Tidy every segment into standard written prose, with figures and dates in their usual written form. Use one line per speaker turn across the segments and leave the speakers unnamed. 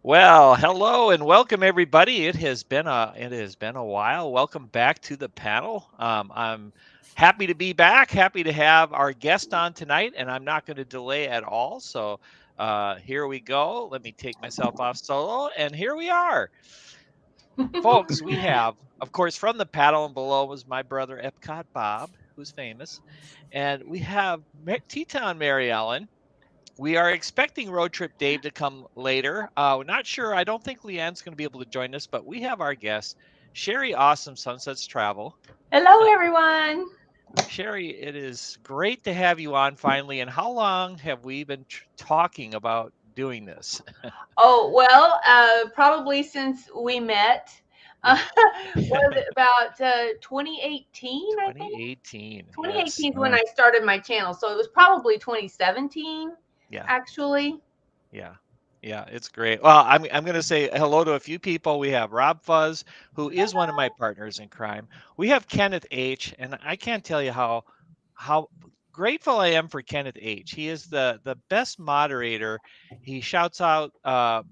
Well, hello and welcome everybody. It has been a while. Welcome back to the panel. I'm happy to be back. Happy to have our guest on tonight, and I'm not going to delay at all. So here we go. Let me take myself off solo, and here we are, folks. We have, of course, from the panel and below was my brother Epcot Bob, who's famous, and we have T-Town Mary Ellen. We are expecting Road Trip Dave to come later. We're not sure. I don't think LeAnne's going to be able to join us, but we have our guest, Cheri Awesome Sunsets Travel.
Hello, everyone.
Cheri, it is great to have you on finally. And how long have we been talking about doing this?
Oh, well, probably since we met.
Yeah,
Was it about 2018, I think?
2018. Yes.
2018 is when I started my channel. So it was probably 2017,
Yeah.
actually.
Yeah. Yeah, it's great. Well, I'm going to say hello to a few people. We have Rob Fuzz, who is one of my partners in crime. We have Kenneth H, and I can't tell you how grateful I am for Kenneth H. He is the best moderator. He shouts out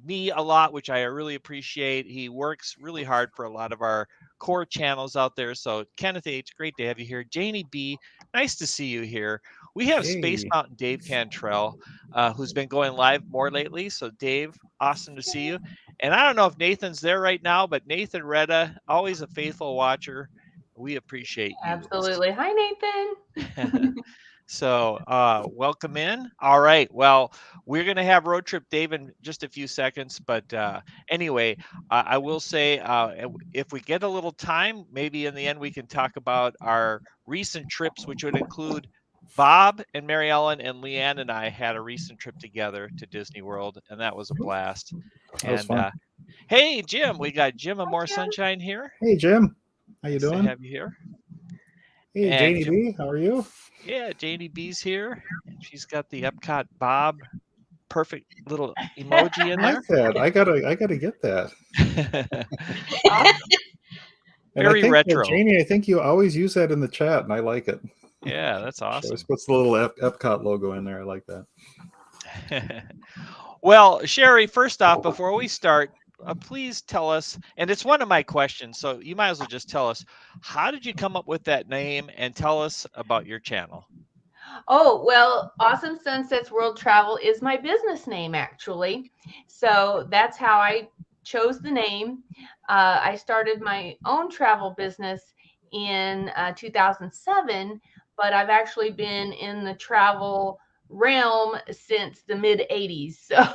me a lot, which I really appreciate. He works really hard for a lot of our core channels out there. So Kenneth H, great to have you here. Janie B, nice to see you here. We have Space
Hey,
Mountain Dave Cantrell, who's been going live more lately. So, Dave, awesome to see you. And I don't know if Nathan's there right now, but Nathan Retta, always a faithful watcher. We appreciate you.
Absolutely. Hi, Nathan.
So, welcome in. All right. Well, we're going to have Road Trip Dave in just a few seconds. But anyway, I will say if we get a little time, maybe in the end, we can talk about our recent trips, which would include Bob and Mary Ellen and LeAnne and I had a recent trip together to Disney World, and that was a blast.
that was
And
fun.
hey, Jim, we got Jim of
Hi,
More
Jim.
Sunshine here.
Hey, Jim. How you
Nice to
doing?
have you here.
Hey,
And
Janie
Jim,
B. How are you?
yeah, Janie B's here, and she's got the Epcot Bob perfect little emoji
I
in
like
there.
that. I gotta get that.
Awesome.
And I
Very
think
retro.
Janie, I think you always use that in the chat, and I like it.
Yeah, that's
She always
awesome.
puts the little Epcot logo in there. I like that.
Well, Cheri, first off, before we start, please tell us, and it's one of my questions, so you might as well just tell us, how did you come up with that name and tell us about your channel?
Oh, well, Awesome Sunsets World Travel is my business name, actually. So that's how I chose the name. I started my own travel business in 2007, but I've actually been in the travel realm since the mid 80s. So,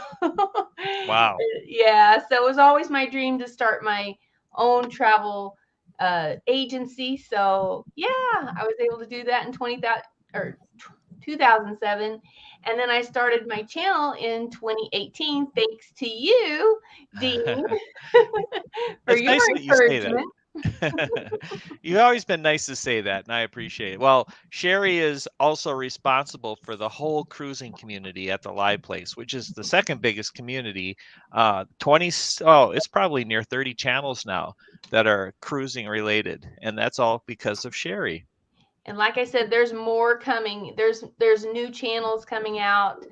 Wow.
yeah, so it was always my dream to start my own travel agency. So, yeah, I was able to do that in 20,000 or 2007. And then I started my channel in 2018, thanks to you, Dean, for
It's
your
nice that you say that.
encouragement.
You've always been nice to say that, and I appreciate it. Well, Cheri is also responsible for the whole cruising community at the Live Place, which is the second biggest community. 20, it's probably near 30 channels now that are cruising related, and that's all because of Cheri.
And like I said, there's more coming. There's new channels coming out.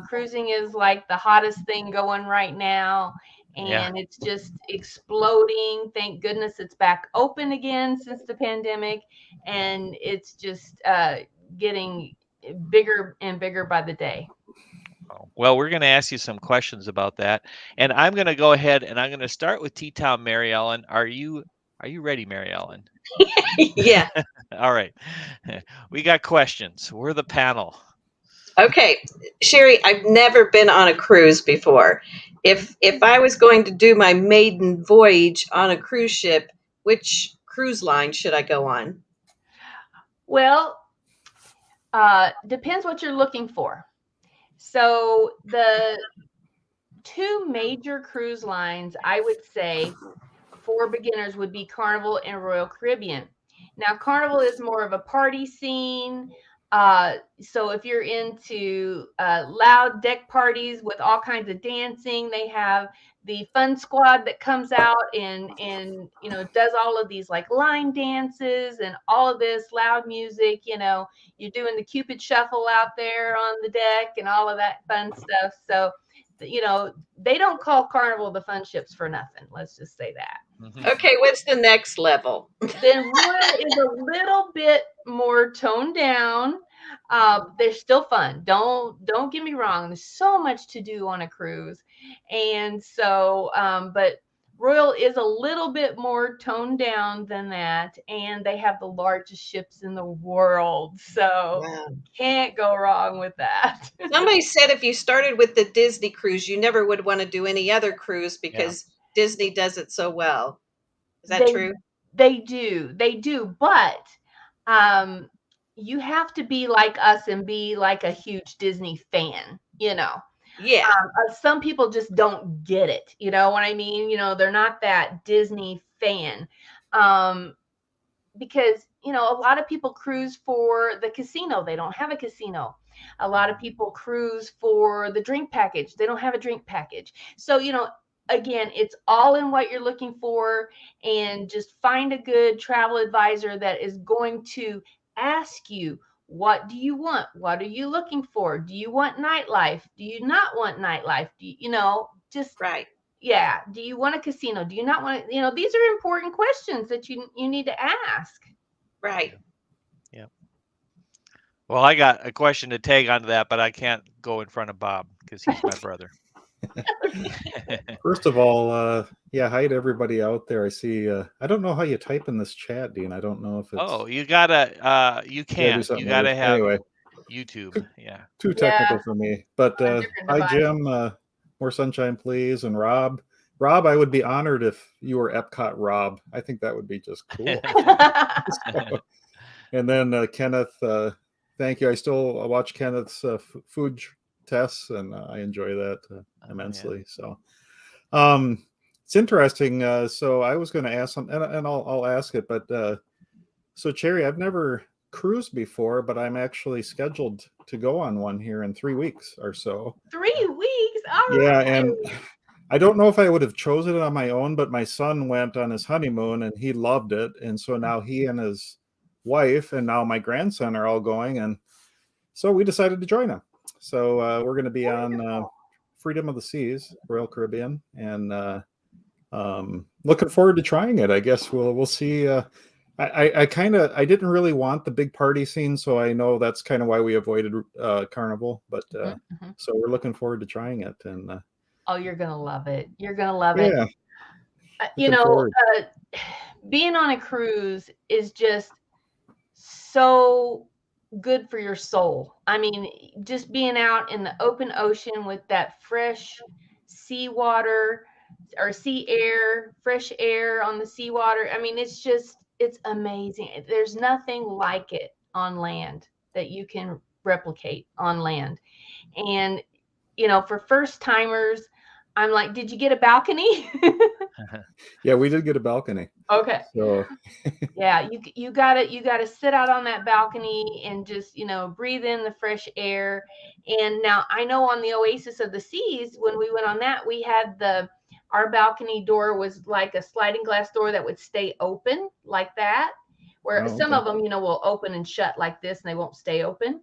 Cruising is like the hottest thing going right now,
Yeah.
and it's just exploding. Thank goodness it's back open again since the pandemic, and it's just getting bigger and bigger by the day.
Oh, well, we're going to ask you some questions about that, and I'm going to go ahead and I'm going to start with T-Town Mary Ellen. Are you ready, Mary Ellen?
Yeah.
All right. We got questions. We're the panel.
Okay. Sherry, I've never been on a cruise before. If I was going to do my maiden voyage on a cruise ship, which cruise line should I go on?
Well, depends what you're looking for. So the two major cruise lines, I would say, for beginners would be Carnival and Royal Caribbean. Now, Carnival is more of a party scene. So if you're into loud deck parties with all kinds of dancing, they have the fun squad that comes out and does all of these like line dances and all of this loud music. You're doing the Cupid shuffle out there on the deck and all of that fun stuff. So they don't call Carnival the fun ships for nothing. Let's just say that.
Mhm.
Okay, what's the next level?
Then Royal is a little bit more toned down. They're still fun. Don't get me wrong. There's so much to do on a cruise, and so but Royal is a little bit more toned down than that, and they have the largest ships in the world. So
Wow.
can't go wrong with that.
Somebody said if you started with the Disney cruise, you never would want to do any other cruise because Disney does it so well. Is that true?
They do, but you have to be like us and be like a huge Disney fan,
Yeah.
Some people just don't get it, you know what I mean? They're not that Disney fan. Because a lot of people cruise for the casino. They don't have a casino. A lot of people cruise for the drink package. They don't have a drink package. So again, it's all in what you're looking for, and just find a good travel advisor that is going to ask you, what do you want? What are you looking for? Do you want nightlife? Do you not want nightlife? Do just
Right.
yeah, do you want a casino? Do you not want to, these are important questions that you need to ask.
Right.
Yeah. Well, I got a question to tag onto that, but I can't go in front of Bob because he's my brother.
First of all, hi to everybody out there. I see. I don't know how you type in this chat, Dean. I don't know if it's.
Oh, you gotta. You
do
can't. You
something
gotta
weird.
have
Anyway,
YouTube. Yeah.
too technical for me. But
On a different
hi,
device.
Jim. More sunshine, please. And Rob. Rob, I would be honored if you were Epcot Rob. I think that would be just cool. So, and then Kenneth, thank you. I still watch Kenneth's food tests, and I enjoy that immensely. So, it's interesting. So I was going to ask something, and I'll ask it. But so Cheri, I've never cruised before, but I'm actually scheduled to go on one here in 3 weeks or so.
3 weeks. All
Yeah,
right.
and I don't know if I would have chosen it on my own, but my son went on his honeymoon and he loved it. And so now he and his wife and now my grandson are all going. And so we decided to join him. So we're going to be on Freedom of the Seas, Royal Caribbean. And looking forward to trying it. I guess we'll see. I didn't really want the big party scene, so I know that's kind of why we avoided Carnival. But so we're looking forward to trying it. And
oh, you're gonna love it. You're gonna love
yeah.
it. Being on a cruise is just so good for your soul. I mean, just being out in the open ocean with that fresh seawater or sea air, fresh air on the seawater. I mean, it's amazing. There's nothing like it on land that you can replicate on land. And for first timers, I'm like, did you get a balcony?
Yeah, we did get a balcony.
Okay.
So
yeah, you gotta sit out on that balcony and just breathe in the fresh air. And now I know on the Oasis of the Seas, when we went on that, we had our balcony door was like a sliding glass door that would stay open like that, where some of them will open and shut like this and they won't stay open.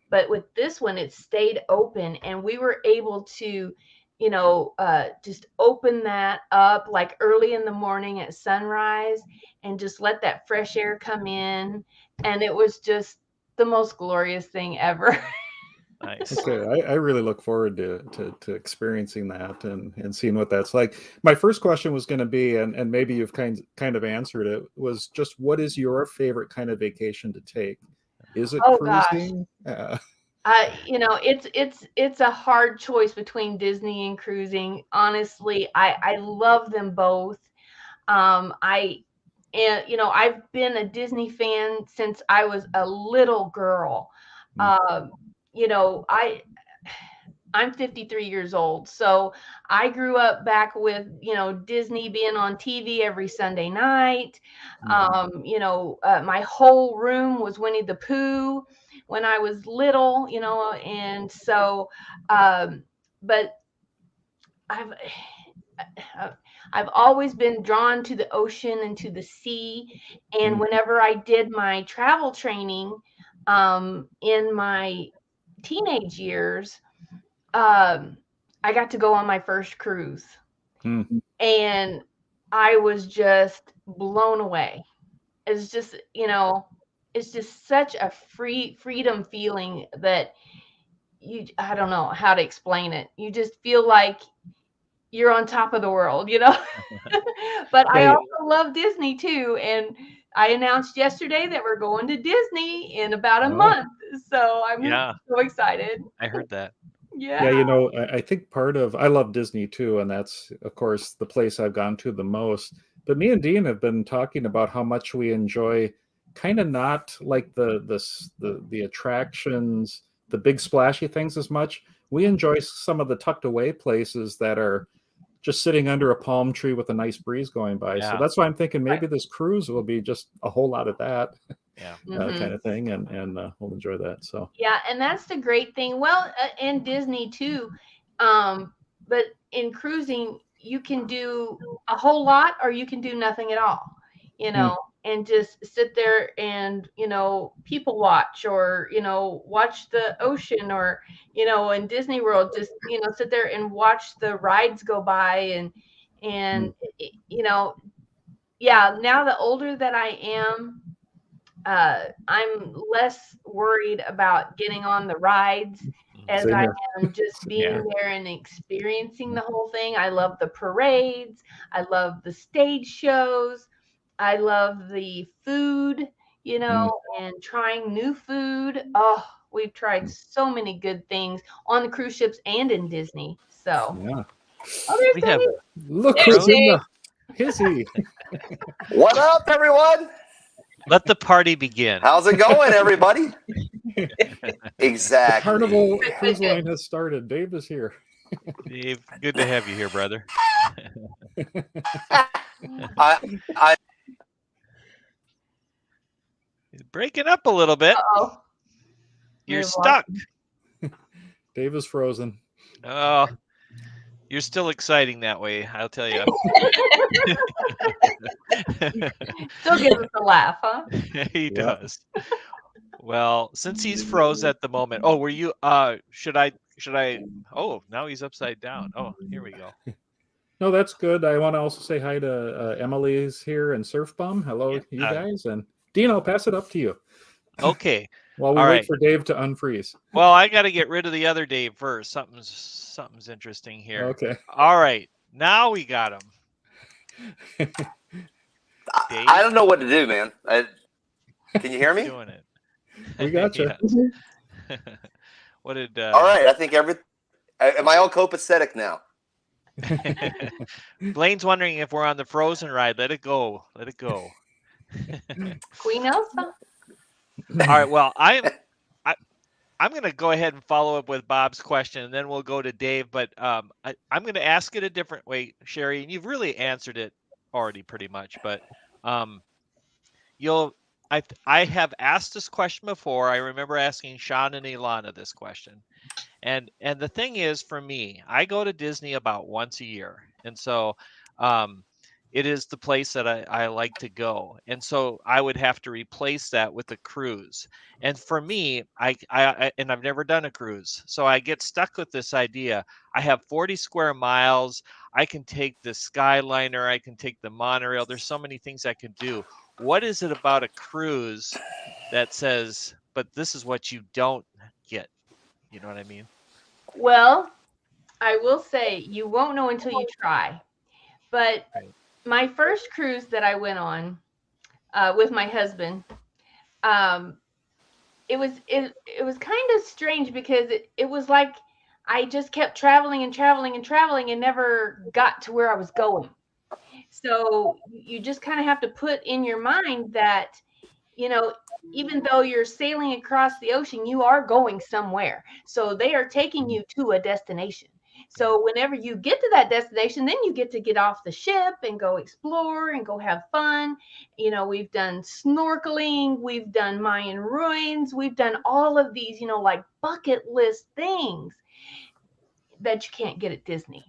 But with this one, it stayed open, and we were able to just open that up like early in the morning at sunrise and just let that fresh air come in. And it was just the most glorious thing ever.
Nice.
Okay, I really look forward to experiencing that and seeing what that's like. My first question was going to be, and maybe you've kind of answered it, was just what is your favorite kind of vacation to take? Is it cruising?
It's a hard choice between Disney and cruising. Honestly, I love them both. I've been a Disney fan since I was a little girl. I'm 53 years old, so I grew up back with Disney being on TV every Sunday night. My whole room was Winnie the Pooh when I was little, and so but I've always been drawn to the ocean and to the sea. And whenever I did my travel training in my teenage years, I got to go on my first cruise.
Hmm.
And I was just blown away. It's just, it's just such a freedom feeling that I don't know how to explain it. You just feel like you're on top of the world, But I
Yeah,
also love Disney too. And I announced yesterday that we're going to Disney in about a month. So I'm
Yeah,
so excited.
I heard that.
Yeah.
yeah, I think I love Disney too, and that's of course the place I've gone to the most. But me and Dean have been talking about how much we enjoy kind of not like the attractions, the big splashy things as much. We enjoy some of the tucked away places that are just sitting under a palm tree with a nice breeze going by. So
Yeah.
that's why I'm thinking
Right.
maybe this cruise will be just a whole lot of that
Yeah.
kind of thing, and we'll enjoy that. So
Yeah, and that's the great thing. Well, and Disney too. But in cruising, you can do a whole lot or you can do nothing at all,
Hmm.
and just sit there and, people watch or, watch the ocean or, in Disney World, just, sit there and watch the rides go by and, yeah, now the older that I am, I'm less worried about getting on the rides as
Same
I
here.
am just being
Yeah.
there and experiencing the whole thing. I love the parades. I love the stage shows. I love the food, and trying new food. Oh, we've tried so many good things on the cruise ships and in Disney. So,
Yeah.
oh, there's
We have
Dave.
Look
There's
who's in
Dave.
the hizzy.
What up, everyone?
let the party begin.
How's it going, everybody?
The
Exactly.
Carnival Cruise Line has started. Dave is here.
Dave, good to have you here, brother.
I
He's breaking up a little bit.
Uh-oh.
You're
You're
stuck.
Dave is frozen.
Oh, you're still exciting that way, I'll tell you.
Still gives us a laugh, huh?
He
Yeah.
does. Well, since he's froze at the moment. Oh, were you should I oh, now he's upside down. Oh, here we go.
No, that's good. I want to also say hi to Emily's here and Surf Bum. Hello, you
Yeah.
guys. And Dean, I'll pass it up to you
Okay.
while we
All
wait
right.
for Dave to unfreeze.
Well, I got to get rid of the other Dave first. Something's interesting here.
Okay.
All right. Now we got him. Dave?
I don't know what to do, man. Can you hear me?
Doing it.
We got you.
Yes. What did
All right. I think am I all copacetic now?
Blaine's wondering if we're on the Frozen ride. Let it go. Let it go.
Queen Elsa.
All right. Well, I'm going to go ahead and follow up with Bob's question, and then we'll go to Dave. But I'm going to ask it a different way, Cheri, and you've really answered it already pretty much. But I have asked this question before. I remember asking Sean and Ilana this question. And the thing is, for me, I go to Disney about once a year. And so it is the place that I like to go. And so I would have to replace that with a cruise. And for me, and I've never done a cruise. So I get stuck with this idea. I have 40 square miles. I can take the Skyliner. I can take the monorail. There's so many things I can do. What is it about a cruise that says, but this is what you don't get? You know what I mean?
Well, I will say you won't know until you try. But
Right.
my first cruise that I went on with my husband, it was kind of strange because it was like I just kept traveling and traveling and traveling and never got to where I was going. So you just kind of have to put in your mind that, even though you're sailing across the ocean, you are going somewhere. So they are taking you to a destination. So whenever you get to that destination, then you get to get off the ship and go explore and go have fun. We've done snorkeling, we've done Mayan ruins, we've done all of these, like bucket list things that you can't get at Disney.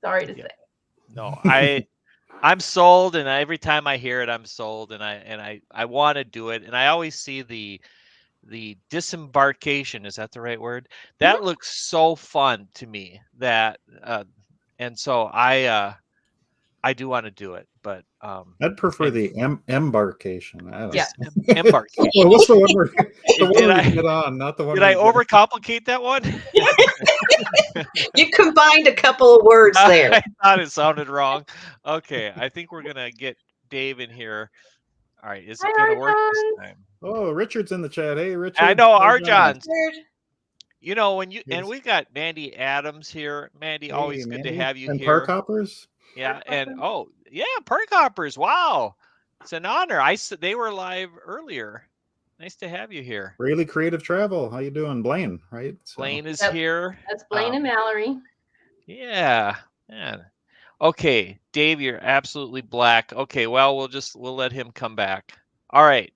Sorry to
Yeah.
say.
No, I'm sold, and every time I hear it, I'm sold, and I want to do it. And I always see the the disembarkation. Is that the right word? That looks so fun to me. That and so I do want to do it, but
I'd prefer the embarkation. I don't
Yeah.
know.
embarkation.
Well, what's the one where you get on, not the one
Did I
where you get
overcomplicate that one?
You combined a couple of words there.
I thought it sounded wrong. Okay, I think we're gonna get Dave in here. All right, is it
Hi,
gonna work this
Arjun.
time?
Oh, Richard's in the chat. Hey, Richard.
I know,
Hi, John.
Arjun.
Weird.
You know, when you
Yes.
and we got Mandy Adams here. Mandy,
Hey,
always good to
Mandy.
have you
And
here.
Park Hoppers.
Yeah, and Perk Hoppers. Wow, it's an honor. They were live earlier. Nice to have you here.
Really Creative Travel. How you doing, Blaine? Right. So,
Blaine is
Yep.
here.
That's Blaine and Mallory.
Yeah. Okay, Dave, you're absolutely black. Okay, well, we'll let him come back. All right.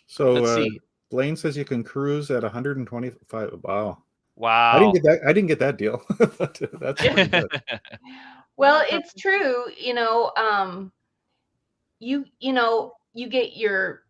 so
Let's see.
Blaine says you can cruise at 125. Wow.
Wow.
I didn't get that deal. That's pretty good.
Well, it's true. You get your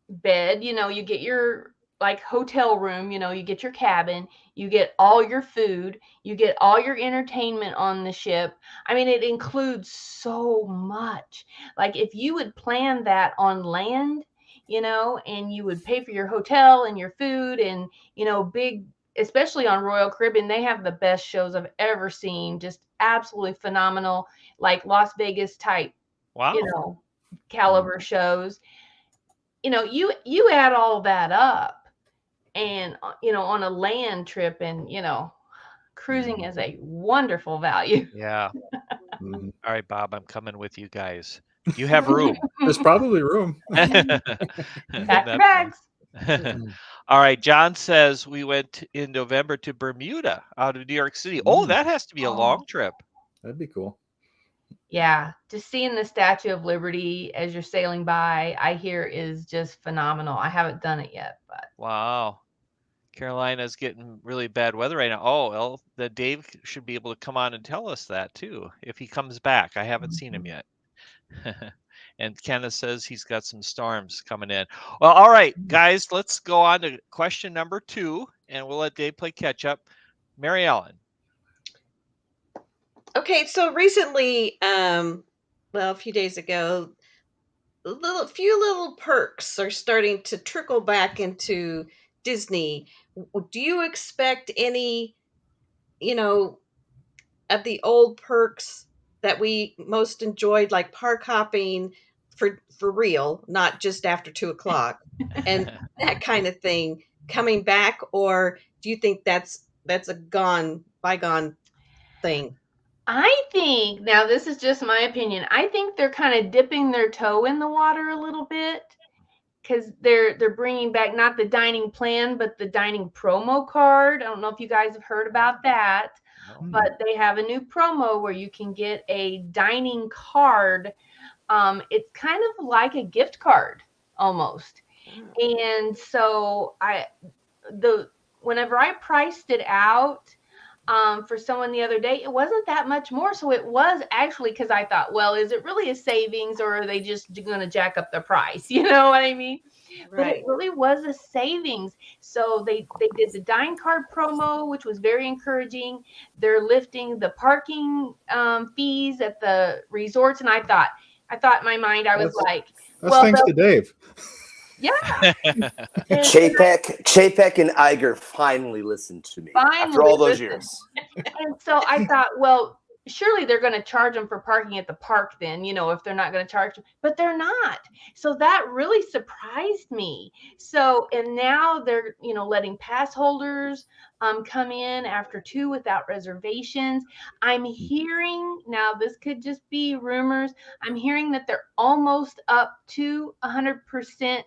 bed, you get your like hotel room, you get your cabin, you get all your food, you get all your entertainment on the ship. I mean, it includes so much. Like if you would plan that on land, and you would pay for your hotel and your food and, big, especially on Royal Caribbean, they have the best shows I've ever seen. Just absolutely phenomenal, like Las Vegas type,
Wow.
caliber shows. You add all that up and, on a land trip and, cruising is a wonderful value.
Yeah.
Mhm.
All right, Bob, I'm coming with you guys. You have room.
There's probably room.
Pack your bags.
All right. John says we went in November to Bermuda out of New York City. Oh, that has to be a long trip.
That'd be cool.
Yeah, just seeing the Statue of Liberty as you're sailing by, I hear is just phenomenal. I haven't done it yet, but
Wow. Carolina's getting really bad weather right now. Oh, well, the Dave should be able to come on and tell us that too if he comes back. I haven't seen him yet. And Kenneth says he's got some storms coming in. Well, all right, guys, let's go on to question number 2, and we'll let Dave play catch up. Mary Ellen.
Okay, so recently, a few days ago, few little perks are starting to trickle back into Disney. Do you expect any, of the old perks that we most enjoyed, like park hopping for real, not just after 2:00, and that kind of thing, coming back, or do you think that's a bygone thing?
I think, now this is just my opinion, I think they're kind of dipping their toe in the water a little bit because they're bringing back not the dining plan, but the dining promo card. I don't know if you guys have heard about that, but they have a new promo where you can get a dining card. It's kind of like a gift card almost. And so whenever I priced it out, for someone the other day, it wasn't that much more. So it was actually, because I thought, well, is it really a savings or are they just going to jack up the price? You know what I mean? But it really was a savings. So they did the dine card promo, which was very encouraging. They're lifting the parking fees at the resorts. And I thought in my mind, I was like,
that's thanks to Dave.
Yeah.
Chapek and Iger finally listened to me after all those years.
And so I thought, well, surely they're going to charge them for parking at the park then, if they're not going to charge them, but they're not. So that really surprised me. So, and now they're, letting pass holders come in after 2 without reservations. I'm hearing, now this could just be rumors, I'm hearing that they're almost up to 100%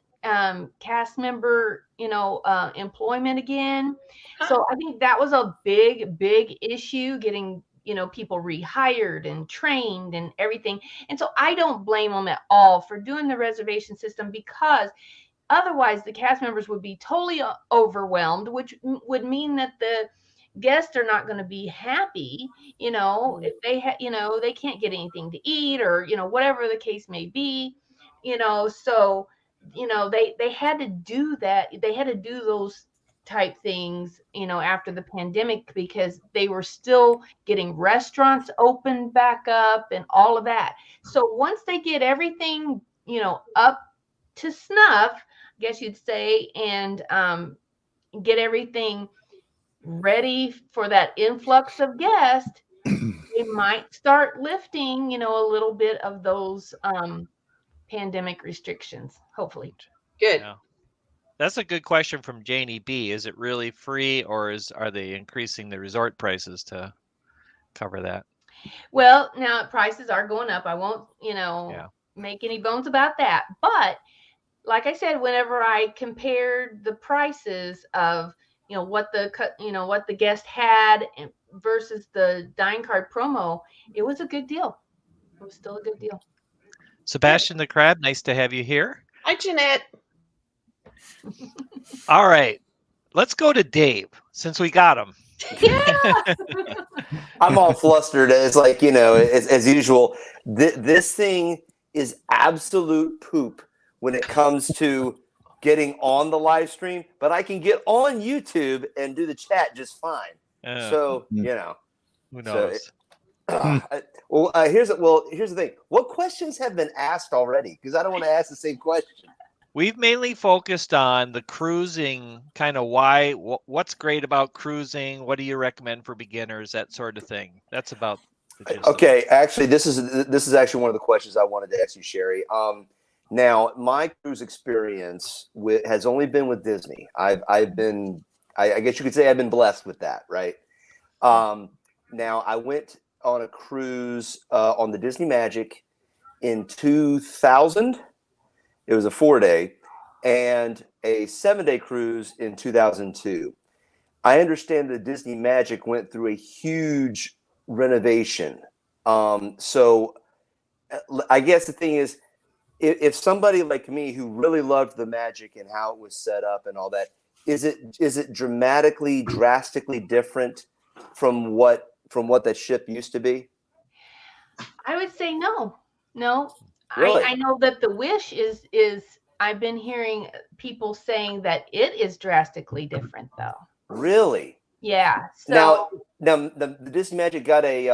cast member, employment again. So I think that was a big issue, getting, people rehired and trained and everything. And so I don't blame them at all for doing the reservation system, because otherwise the cast members would be totally overwhelmed, which would mean that the guests are not going to be happy, if they they can't get anything to eat, or, whatever the case may be, so they had to do that. They had to do those type things, after the pandemic, because they were still getting restaurants opened back up and all of that. So once they get everything, up to snuff, I guess you'd say, and get everything ready for that influx of guests, they might start lifting, a little bit of those pandemic restrictions, hopefully.
Good.
Yeah. That's a good question from Janie B. Is it really free, or are they increasing the resort prices to cover that?
Well, now prices are going up. I won't,
Yeah.
make any bones about that. But like I said, whenever I compared the prices of, what the guest had versus the dine card promo, it was a good deal. It was still a good deal.
Sebastian the Crab, nice to have you here.
Hi, Jeanette.
All right, let's go to Dave since we got him.
Yeah.
I'm all flustered. It's like, as usual, this thing is absolute poop when it comes to getting on the live stream, but I can get on YouTube and do the chat just fine. So,
who knows?
Here's the thing. What questions have been asked already? Because I don't want to ask the same question.
We've mainly focused on the cruising, kind of what's great about cruising, what do you recommend for beginners, that sort of thing. That's about the gist of
Okay,
it.
actually, this is actually one of the questions I wanted to ask you, Cheri. Now, my cruise experience has only been with Disney. I guess you could say I've been blessed with that, right? Now, I went on a cruise on the Disney Magic in 2000. It was a 4-day, and a 7-day cruise in 2002. I understand the Disney Magic went through a huge renovation. So I guess the thing is, if somebody like me who really loved the Magic and how it was set up and all that, is it drastically different from what that ship used to be?
I would say no.
Really?
I know that the Wish is I've been hearing people saying that it is drastically different, though.
Really?
Yeah. So
now the Disney Magic got they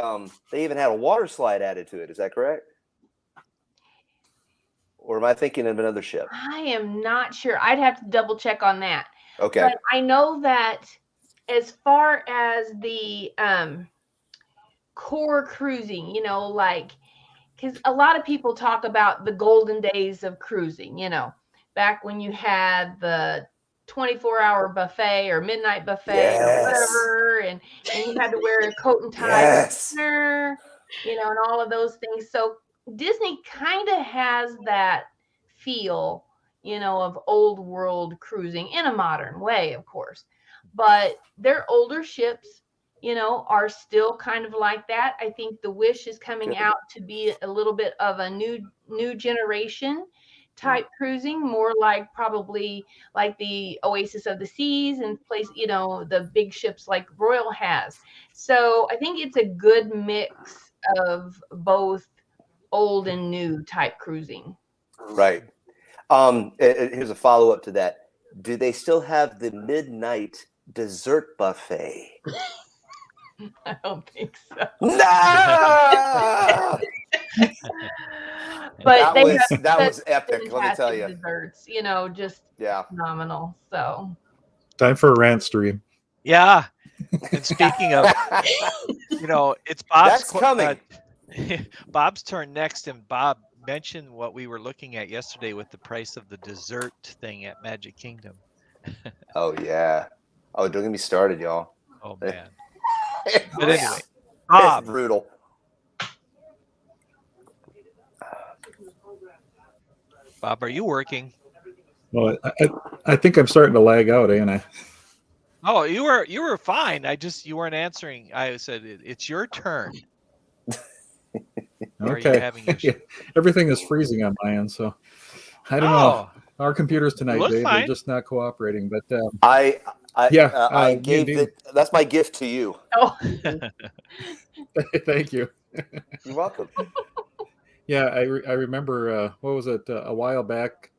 even had a water slide added to it. Is that correct? Or am I thinking of another ship?
I am not sure. I'd have to double check on that.
Okay.
But I know that as far as the core cruising, because a lot of people talk about the golden days of cruising, back when you had the 24-hour buffet or midnight buffet or whatever, and you had to wear a coat and tie dinner, and all of those things. So Disney kind of has that feel, of old world cruising in a modern way, of course. But their older ships, are still kind of like that. I think the Wish is coming out to be a little bit of a new generation type cruising, more like probably like the Oasis of the Seas and the big ships like Royal has. So I think it's a good mix of both old and new type cruising.
Right. Here's a follow-up to that. Do they still have the midnight dessert buffet?
I don't think so.
No!
But
that was epic, let me tell you.
Desserts, just phenomenal. So
Time for a rant stream.
Yeah. And speaking of, it's Bob's
That's coming.
Bob's turn next, and Bob mentioned what we were looking at yesterday with the price of the dessert thing at Magic Kingdom.
Oh yeah. Oh, don't get me started, y'all.
Oh man. But anyway,
It's
Bob,
brutal.
Bob, are you working?
Well, I think I'm starting to lag out, ain't I?
Oh, you were fine. You weren't answering. I said it's your turn.
Okay. Everything is freezing on my end, so I don't know. Our computers tonight, Dave, they're just not cooperating. But
I gave that's my gift to you.
Oh,
thank you.
You're welcome.
Yeah, I remember. What was it? A while back,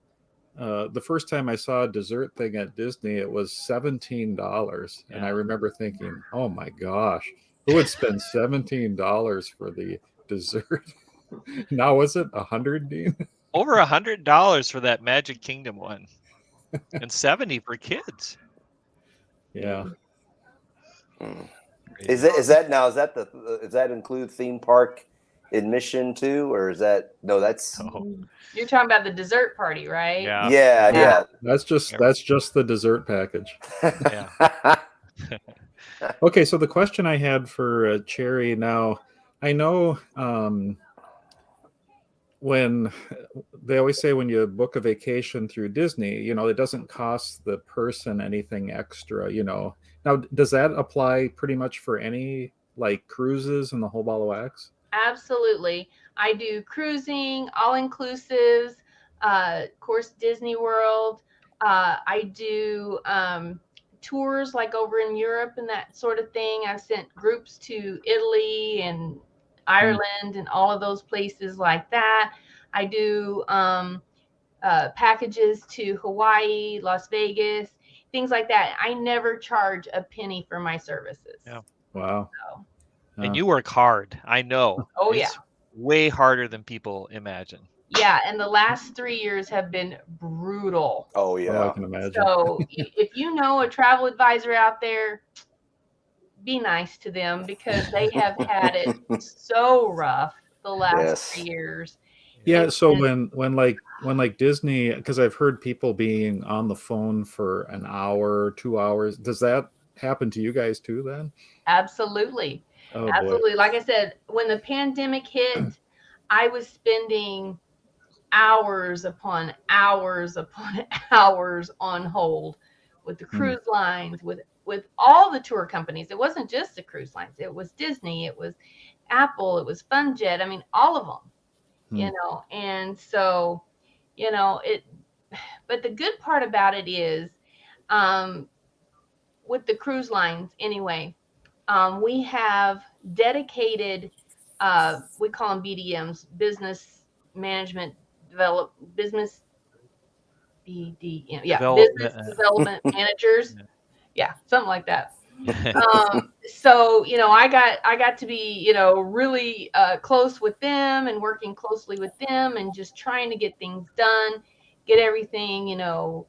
the first time I saw a dessert thing at Disney, it was $17, and I remember thinking, "Oh my gosh, who would spend $17 for the dessert?" Now is it 100, Dean?
Over $100 for that Magic Kingdom one, and 70 for kids.
Yeah.
Is that include theme park admission too, or is that no? That's
You're talking about the dessert party, right?
Yeah.
That's just the dessert package.
Yeah.
Okay, so the question I had for Cheri now, I know when they always say when you book a vacation through Disney, you know, it doesn't cost the person anything extra, you know. Now, does that apply pretty much for any like cruises and the whole ball of wax?
Absolutely. I do cruising, all inclusives, of course, Disney World. I do tours like over in Europe and that sort of thing. I've sent groups to Italy and Ireland and all of those places like that. I do packages to Hawaii, Las Vegas, things like that. I never charge a penny for my services.
Yeah.
Wow.
So,
and you work hard. I know.
Oh,
it's way harder than people imagine.
Yeah, and the last 3 years have been brutal.
Oh yeah,
I can imagine.
So if you know a travel advisor out there, be nice to them because they have had it so rough the last 3 years.
Yeah, so when like Disney, because I've heard people being on the phone for an hour, 2 hours, does that happen to you guys too then?
Absolutely.
Oh,
absolutely.
boy.
Like I said, when the pandemic hit, I was spending hours upon hours upon hours on hold with the cruise lines, with all the tour companies. It wasn't just the cruise lines. It was Disney, it was Apple, it was FunJet. I mean, all of them, you know. And so, you know, but the good part about it is, with the cruise lines anyway, we have dedicated, we call them BDMs, business management business development managers. Yeah, something like that. So, you know, I got to be, you know, really close with them and working closely with them and just trying to get things done, get everything, you know,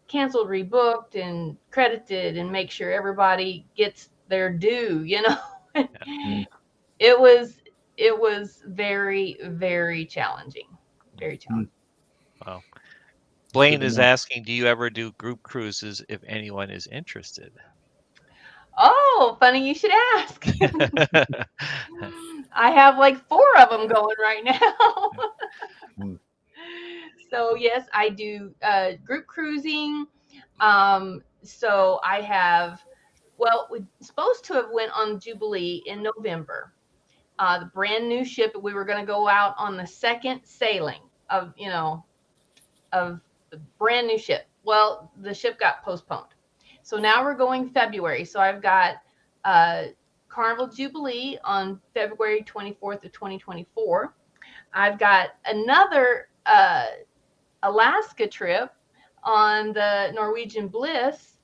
canceled, rebooked, and credited, and make sure everybody gets their due, you know. It was very, very challenging. Very challenging.
Wow. Blaine is asking, do you ever do group cruises if anyone is interested?
Oh, funny you should ask. I have like 4 of them going right now. So yes, I do group cruising. So I have, well, we're supposed to have went on Jubilee in November. The brand new ship, we were going to go out on the second sailing of, you know, of the brand new ship. Well, the ship got postponed. So now we're going February. So I've got Carnival Jubilee on February 24th of 2024. I've got another Alaska trip on the Norwegian Bliss,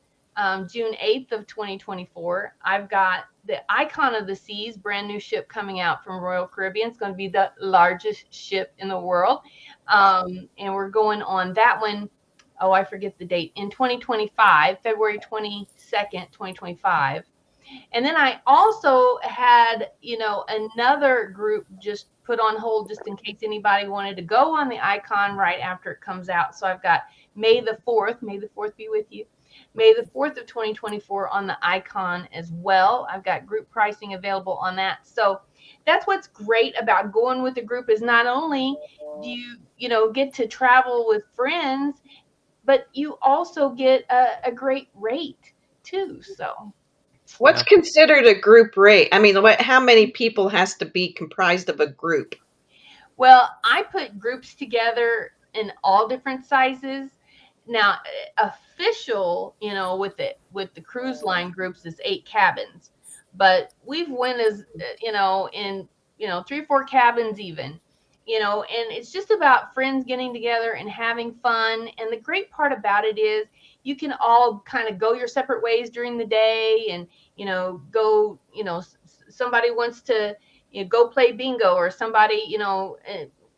June 8th of 2024. I've got the Icon of the Seas, brand new ship coming out from Royal Caribbean. It's going to be the largest ship in the world. And we're going on that one. Oh, I forget the date, in 2025, February 22nd, 2025. And then I also had, you know, another group just put on hold just in case anybody wanted to go on the Icon right after it comes out. So I've got May the 4th be with you. May the 4th of 2024 on the Icon as well. I've got group pricing available on that. So that's what's great about going with a group, is not only do you know, get to travel with friends, but you also get a great rate too. So
what's considered a group rate? I mean, how many people has to be comprised of a group?
Well, I put groups together in all different sizes. Now, official, you know, with the cruise line groups is 8 cabins, but we've went as, you know, in, you know, 3 or 4 cabins even. and it's just about friends getting together and having fun. And the great part about it is you can all kind of go your separate ways during the day, and go, somebody wants to go play bingo, or somebody,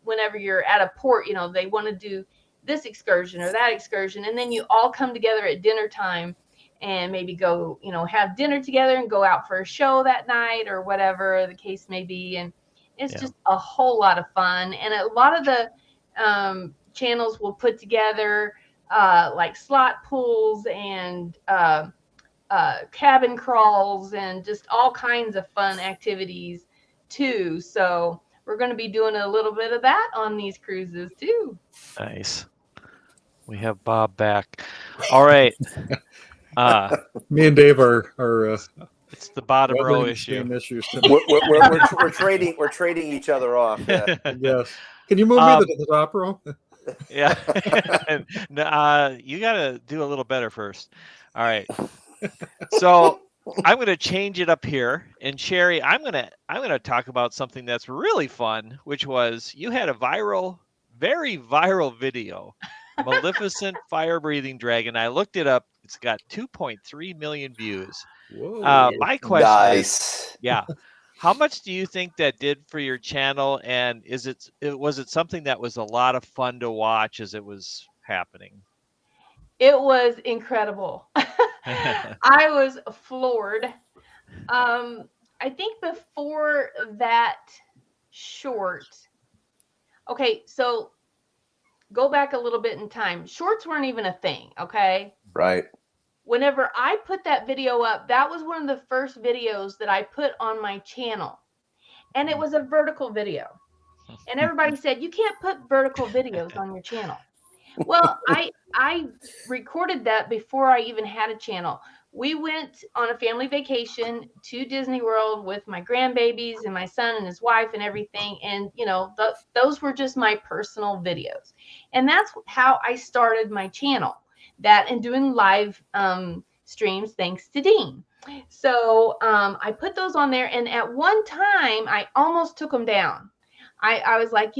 whenever you're at a port, they want to do this excursion or that excursion, and then you all come together at dinner time and maybe go, have dinner together and go out for a show that night, or whatever the case may be. And it's just a whole lot of fun. And a lot of the channels will put together like slot pools and cabin crawls and just all kinds of fun activities too. So we're going to be doing a little bit of that on these cruises too.
Nice. We have Bob back. All right.
Me and Dave are
it's the bottom row
the
issue.
same issues
We're trading each other off. Yeah.
Yes. Can you move me to the top row?
Yeah. You got to do a little better first. All right. So I'm going to change it up here, and Cheri, I'm going to talk about something that's really fun, which was you had a very viral video, Maleficent Fire-Breathing Dragon. I looked it up. It's got 2.3 million views.
Whoa.
My question
Nice.
is, how much do you think that did for your channel? And was it something that was a lot of fun to watch as it was happening?
It was incredible. I was floored. I think before that short, okay, so go back a little bit in time. Shorts weren't even a thing, okay?
Right.
Whenever I put that video up, that was one of the first videos that I put on my channel. And it was a vertical video. And everybody said, you can't put vertical videos on your channel. Well, I recorded that before I even had a channel. We went on a family vacation to Disney World with my grandbabies and my son and his wife and everything. And, those were just my personal videos. And that's how I started my channel. That and doing live streams, thanks to Dean. So I put those on there. And at one time, I almost took them down. I was like,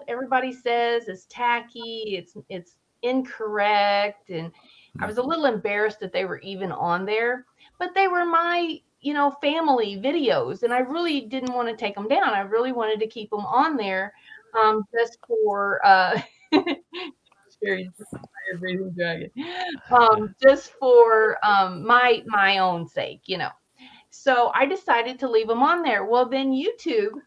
everybody says it's tacky, it's incorrect. And I was a little embarrassed that they were even on there, but they were my, family videos. And I really didn't want to take them down. I really wanted to keep them on there just for, Fire-Breathing Dragon. Just for my own sake, So I decided to leave them on there. Well, then YouTube,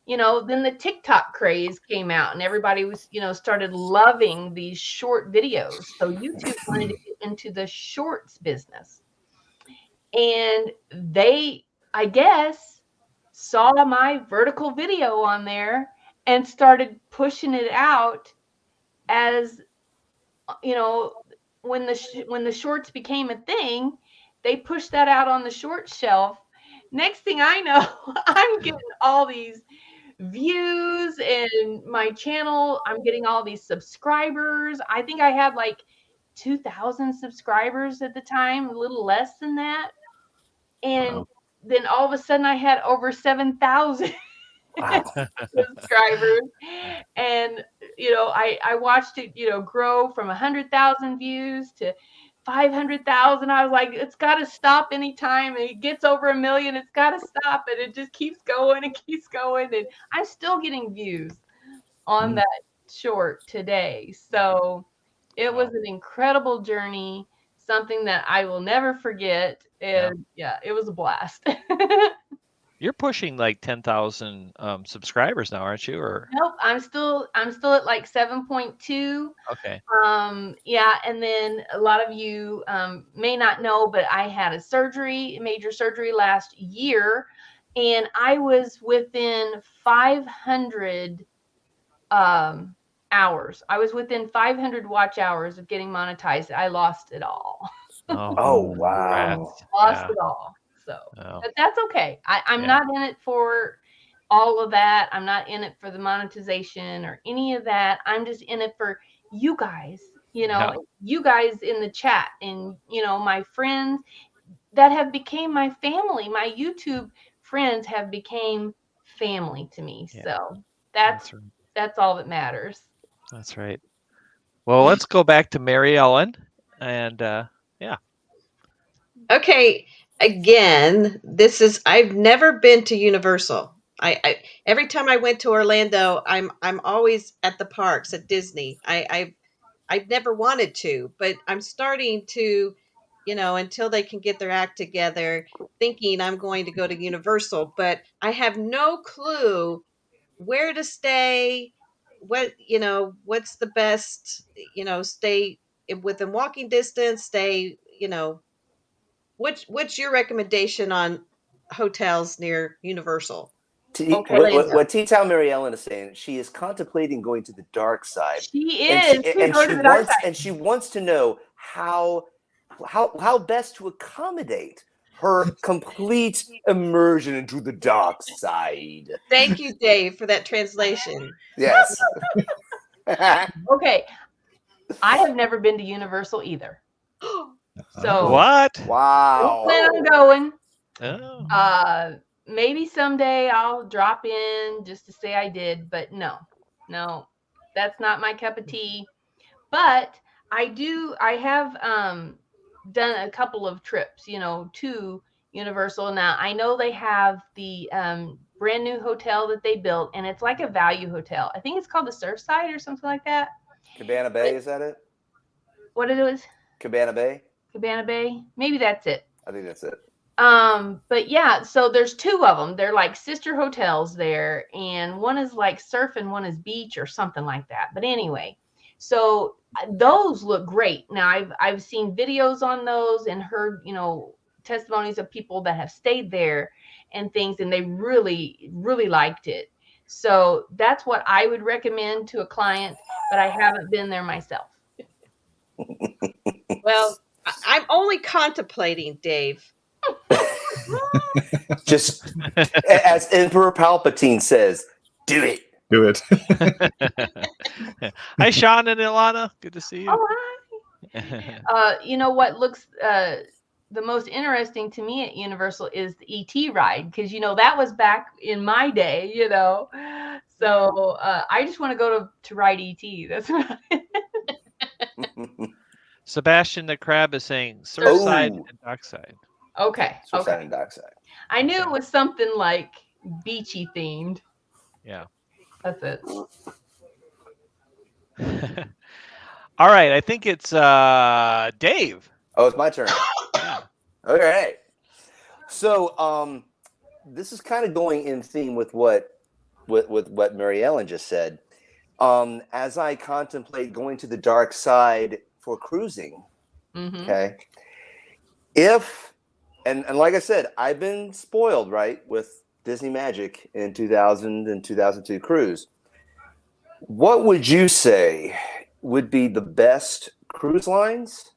then the TikTok craze came out, and everybody was, started loving these short videos. So YouTube wanted to get into the shorts business. And they, I guess, saw my vertical video on there and started pushing it out as, when the shorts became a thing, they pushed that out on the short shelf. Next thing I know, I'm getting all these views in my channel. I'm getting all these subscribers. I think I had like 2,000 subscribers at the time, a little less than that. And then all of a sudden I had over 7,000 subscribers. And, I watched it, grow from 100,000 views to 500,000. I was like, it's got to stop anytime it gets over 1 million. It's got to stop. And it just keeps going and keeps going. And I'm still getting views on that short today. So it was an incredible journey, something that I will never forget. And it was a blast.
You're pushing like 10,000 subscribers now, aren't you? Or
nope, I'm still at like 7.2.
Okay.
And then a lot of you may not know, but I had a major surgery last year, and I was within 500 hours. I was within 500 watch hours of getting monetized. I lost it all.
Oh wow.
Lost it all. So, but that's okay. I'm not in it for all of that. I'm not in it for the monetization or any of that. I'm just in it for you guys, you guys in the chat, and, my friends that have became my family. My YouTube friends have became family to me. So That's
right.
that's all that matters.
That's right. Well, let's go back to Mary Ellen, and yeah.
Okay, again, I've never been to Universal. I every time I went to Orlando, I'm always at the parks at Disney. I've never wanted to, but I'm starting to, until they can get their act together, thinking I'm going to go to Universal, but I have no clue where to stay, what's the best, stay within walking distance, stay, what's your recommendation on hotels near Universal?
Okay.
What T-TownMaryEllen is saying, she is contemplating going to the dark side,
She
and
is. Please go to the dark side.
she wants to know how best to accommodate her complete immersion into the dark side.
Thank you, Dave, for that translation.
Yes.
Okay. I have never been to Universal either. So
What?
don't
Wow.
plan on going.
Oh.
Maybe someday I'll drop in just to say I did, but no, that's not my cup of tea. But I have done a couple of trips, to Universal. Now I know they have the brand new hotel that they built, and it's like a value hotel. I think it's called the Surfside or something like that.
Cabana Bay, is that it?
What it is?
Cabana Bay?
Cabana Bay? Maybe that's it.
I think that's it.
But yeah, so there's two of them. They're like sister hotels there, and one is like surf and one is beach or something like that. But anyway, so those look great. Now I've seen videos on those and heard, testimonies of people that have stayed there and things, and they really, really liked it. So that's what I would recommend to a client, but I haven't been there myself.
Well, I'm only contemplating, Dave.
Just as Emperor Palpatine says, do it.
Do it.
Hi, Sean and Ilana. Good to see you.
Oh, hi. You know what looks the most interesting to me at Universal is the ET ride, because that was back in my day. So I just want to go to ride ET. That's what
Sebastian the Crab is saying Surfside and Dockside.
Okay.
Surfside and Dockside.
I knew it was something like beachy themed.
Yeah.
That's it.
All right. I think it's Dave.
Oh, it's my turn.
Yeah.
All right. So this is kind of going in theme with what Mary Ellen just said. As I contemplate going to the dark side for cruising, okay, and like I said, I've been spoiled, right, with Disney Magic in 2000 and 2002 cruise. What would you say would be the best cruise lines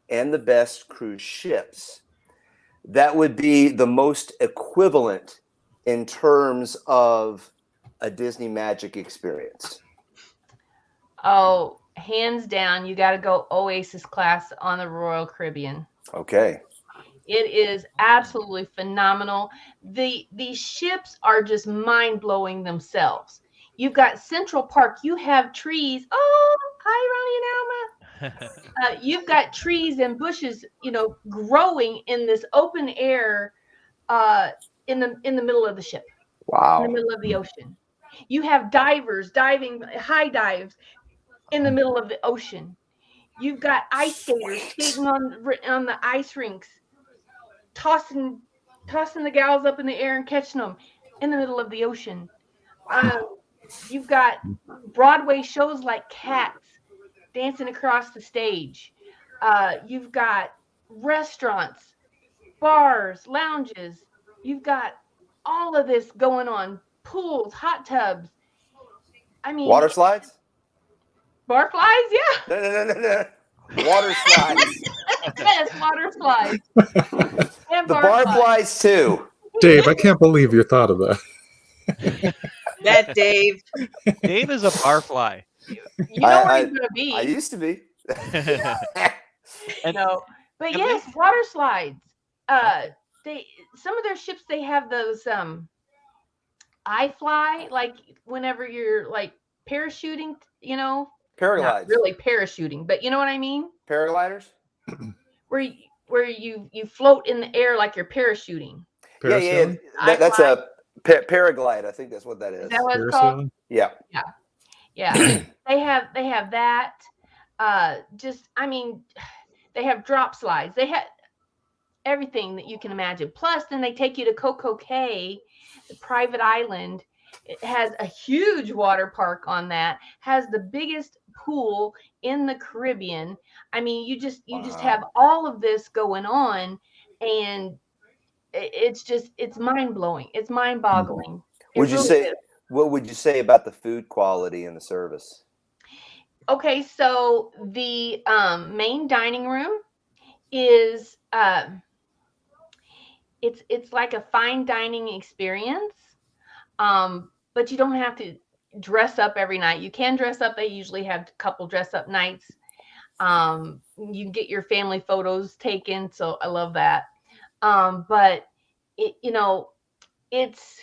and the best cruise ships that would be the most equivalent in terms of a Disney Magic experience?
Oh, hands down, you got to go Oasis class on the Royal Caribbean.
Okay.
It is absolutely phenomenal. These ships are just mind-blowing themselves. You've got Central Park. You have trees. Oh, hi, Ronnie and Alma. You've got trees and bushes, growing in this open air in the middle of the ship.
Wow.
In the middle of the ocean. You have divers diving, high dives in the middle of the ocean. You've got ice skaters skating on the ice rinks, tossing the gals up in the air and catching them in the middle of the ocean. You've got Broadway shows like Cats dancing across the stage. You've got restaurants, bars, lounges. You've got all of this going on. Pools, hot tubs. I mean,
water slides?
Barflies, yeah.
No. Water slides.
Yes, water slides. And
The barflies too.
Dave, I can't believe you thought of that.
That Dave.
Dave is a barfly.
You know where he's going to be.
I used to be.
But yes, water slides. Some of their ships, they have those fly, like whenever you're like parachuting, not
Paraglides.
really parachuting, but you know what I mean?
Paragliders?
Where you float in the air like you're parachuting.
Parasailing?
That's
fly.
a paraglide. I think that's what that
Is
is.
that what it's called?
Parasailing?
Yeah.
Yeah. They have that. They have drop slides. They have everything that you can imagine. Plus, then they take you to Coco Cay, the private island. It has a huge water park on that. Has the biggest pool in the Caribbean. I mean, you just have all of this going on, and it's mind blowing. It's mind boggling.
What would you say about the food quality and the service?
Okay, so the main dining room is it's like a fine dining experience, but you don't have to dress up every night. You can dress up. They usually have a couple dress up nights. You can get your family photos taken, so I love that. But it's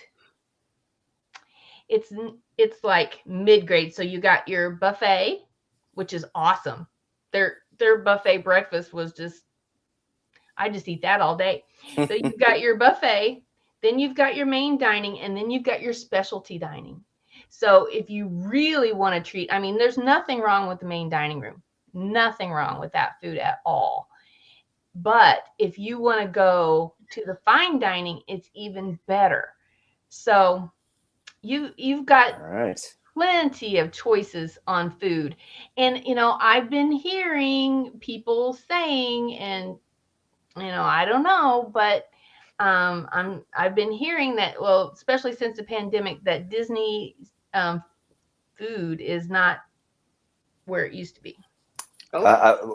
it's like mid-grade. So you got your buffet, which is awesome. Their buffet breakfast was I just eat that all day. So you've got your buffet, then you've got your main dining, and then you've got your specialty dining. So if you really want to treat, I mean, there's nothing wrong with the main dining room. Nothing wrong with that food at all. But if you want to go to the fine dining, it's even better. So you've got plenty of choices on food. And I've been hearing people saying, and I don't know, but I've been hearing that, well, especially since the pandemic, that Disney food is not where it used to be.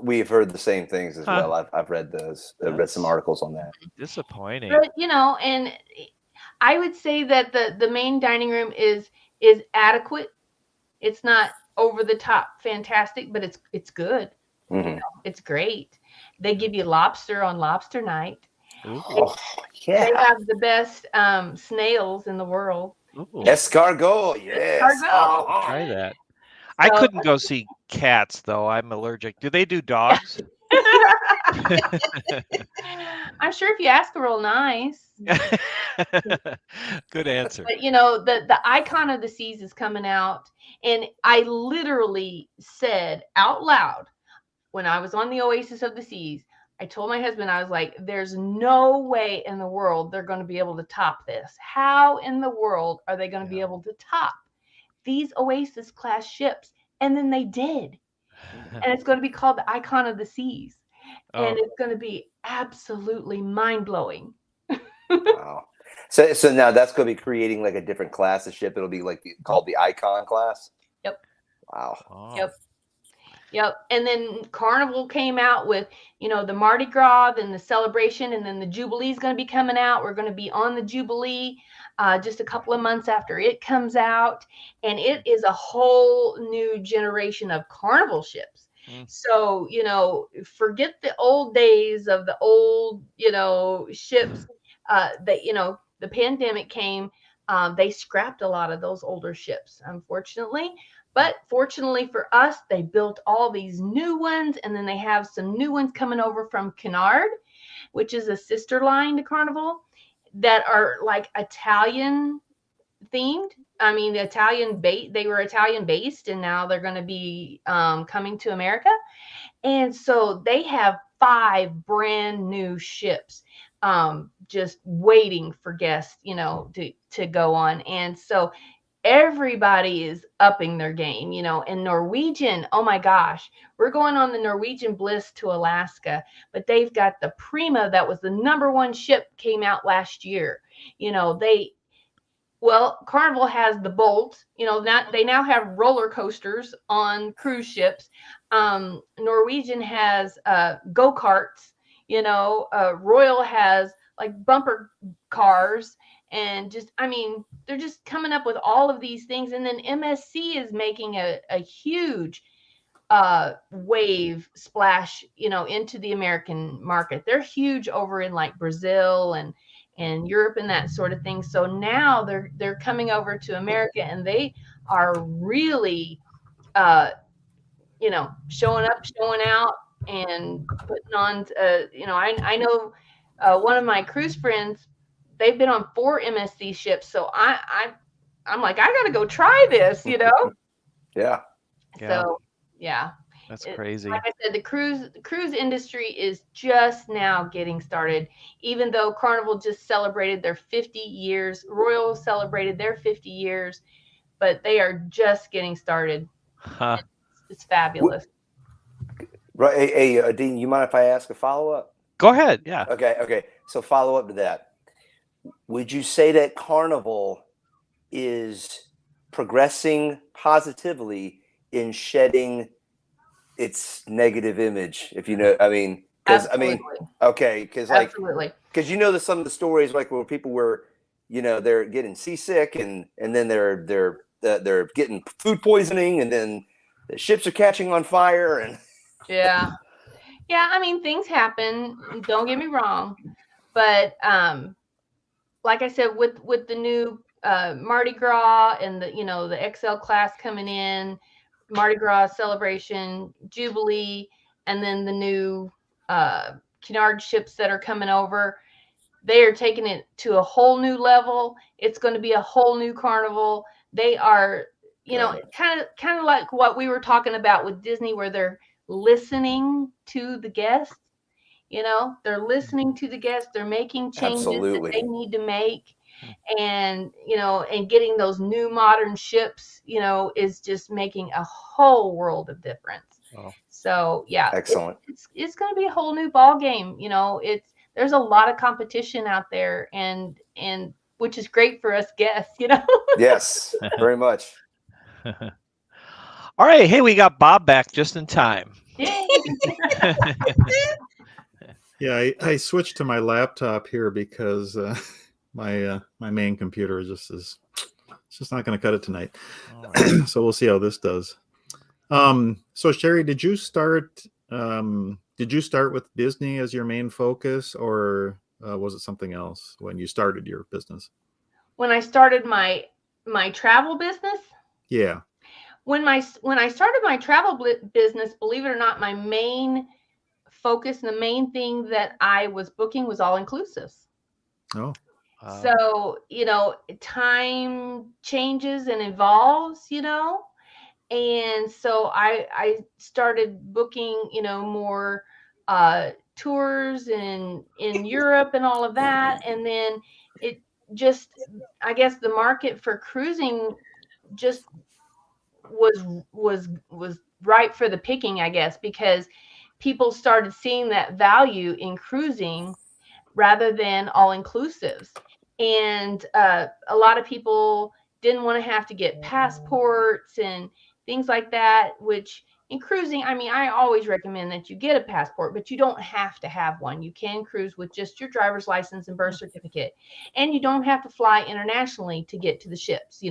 We've heard the same things as well. I've read those. I've read some articles on that.
Disappointing.
But and I would say that the main dining room is adequate. It's not over the top fantastic, but it's good.
Mm-hmm.
It's great. They give you lobster on lobster night.
Oh,
They have the best snails in the world.
Ooh.
Escargot, yes.
Escargot.
Try that. I couldn't go see cats though. I'm allergic. Do they do dogs?
I'm sure if you ask, they're real nice.
Good answer.
But the Icon of the Seas is coming out, and I literally said out loud when I was on the Oasis of the Seas, I told my husband, I was like, there's no way in the world they're going to be able to top this. How in the world are they going to be able to top these Oasis class ships? And then they did. And it's going to be called the Icon of the Seas. And it's going to be absolutely mind-blowing.
Wow. So now that's going to be creating like a different class of ship. It'll be like called the Icon class.
Yep.
Wow.
Oh.
Yep. And then Carnival came out with, the Mardi Gras, then the celebration, and then the Jubilee is going to be coming out. We're going to be on the Jubilee just a couple of months after it comes out. And it is a whole new generation of Carnival ships. So, forget the old days of the old, ships that, the pandemic came. They scrapped a lot of those older ships, unfortunately. But fortunately for us, they built all these new ones, and then they have some new ones coming over from Cunard, which is a sister line to Carnival, that are like Italian themed. I mean, they were Italian based, and now they're going to be coming to America. And so they have 5 brand new ships just waiting for guests, to go on. And so everybody is upping their game, and Norwegian, oh my gosh, we're going on the Norwegian Bliss to Alaska, but they've got the Prima that was the #1 ship, came out last year. Carnival has the Bolt, they now have roller coasters on cruise ships. Norwegian has go-karts, Royal has like bumper cars, and they're just coming up with all of these things. And then MSC is making a huge wave splash, into the American market. They're huge over in like Brazil and and Europe and that sort of thing. So now they're coming over to America, and they are really, showing up, showing out, and putting on. I know one of my cruise friends. They've been on 4 MSC ships, so I'm like, I got to go try this,
Yeah.
So yeah,
That's crazy.
like I said, the cruise industry is just now getting started. Even though Carnival just celebrated their 50 years, Royal celebrated their 50 years, but they are just getting started.
Huh.
It's fabulous.
Right. Hey, Dean, you mind if I ask a follow-up?
Go ahead. Yeah.
Okay. So follow up to that. Would you say that Carnival is progressing positively in shedding its negative image? If you know, because
Absolutely.
because some of the stories like where people were, they're getting seasick and then they're getting food poisoning and then the ships are catching on fire and
Yeah. Things happen. Don't get me wrong, but like I said, with the new Mardi Gras and the XL class coming in, Mardi Gras celebration, Jubilee, and then the new Cunard ships that are coming over, they are taking it to a whole new level. It's going to be a whole new carnival. They are, kind of like what we were talking about with Disney, where they're listening to the guests. They're listening to the guests. They're making changes that they need to make. And, and getting those new modern ships, is just making a whole world of difference.
Oh.
So yeah,
excellent.
It's going to be a whole new ball game. There's a lot of competition out there, and which is great for us guests,
Yes, very much.
All right. Hey, we got Bob back just in time.
Yay.
Yeah, I switched to my laptop here because my main computer is just not going to cut it tonight. Right. So we'll see how this does. So Cheri, did you start with Disney as your main focus, or was it something else when you started your business?
When I started my travel business?
Yeah.
When I started my travel business, believe it or not, my main focus and the main thing that I was booking was all inclusives.
Oh.
So, time changes and evolves, and so I started booking, more tours in Europe and all of that. And then it just, I guess the market for cruising just was ripe for the picking, I guess, because people started seeing that value in cruising rather than all inclusives. And a lot of people didn't want to have to get passports and things like that, which in cruising, I always recommend that you get a passport, but you don't have to have one. You can cruise with just your driver's license and birth certificate, and you don't have to fly internationally to get to the ships.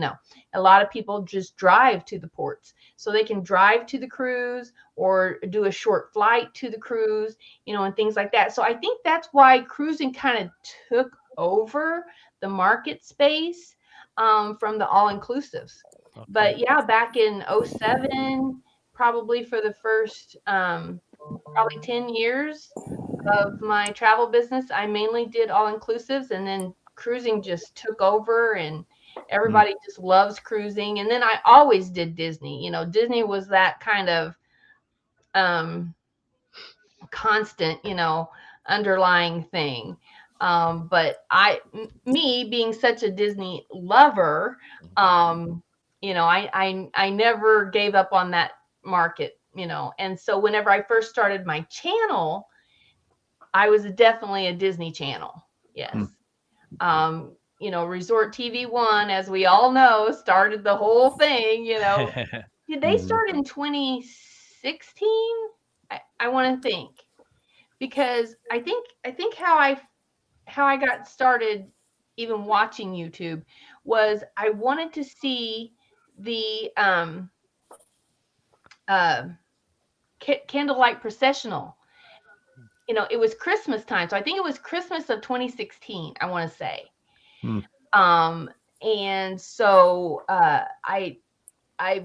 A lot of people just drive to the ports, so they can drive to the cruise or do a short flight to the cruise, and things like that. So I think that's why cruising kind of took over the market space from the all-inclusives. Okay. But yeah, back in 2007, probably for the first probably 10 years of my travel business, I mainly did all-inclusives, and then cruising just took over, and everybody just loves cruising. And then I always did Disney. Disney was that kind of constant, underlying thing. But me being such a Disney lover, I never gave up on that market, and so whenever I first started my channel, I was definitely a Disney channel. Yes. Resort TV 1, as we all know, started the whole thing. Did they start in 2016? I want to think, because I think how I got started even watching YouTube was I wanted to see the candlelight processional. it was Christmas time. So I think it was Christmas of 2016, I want to say.
Hmm.
And so I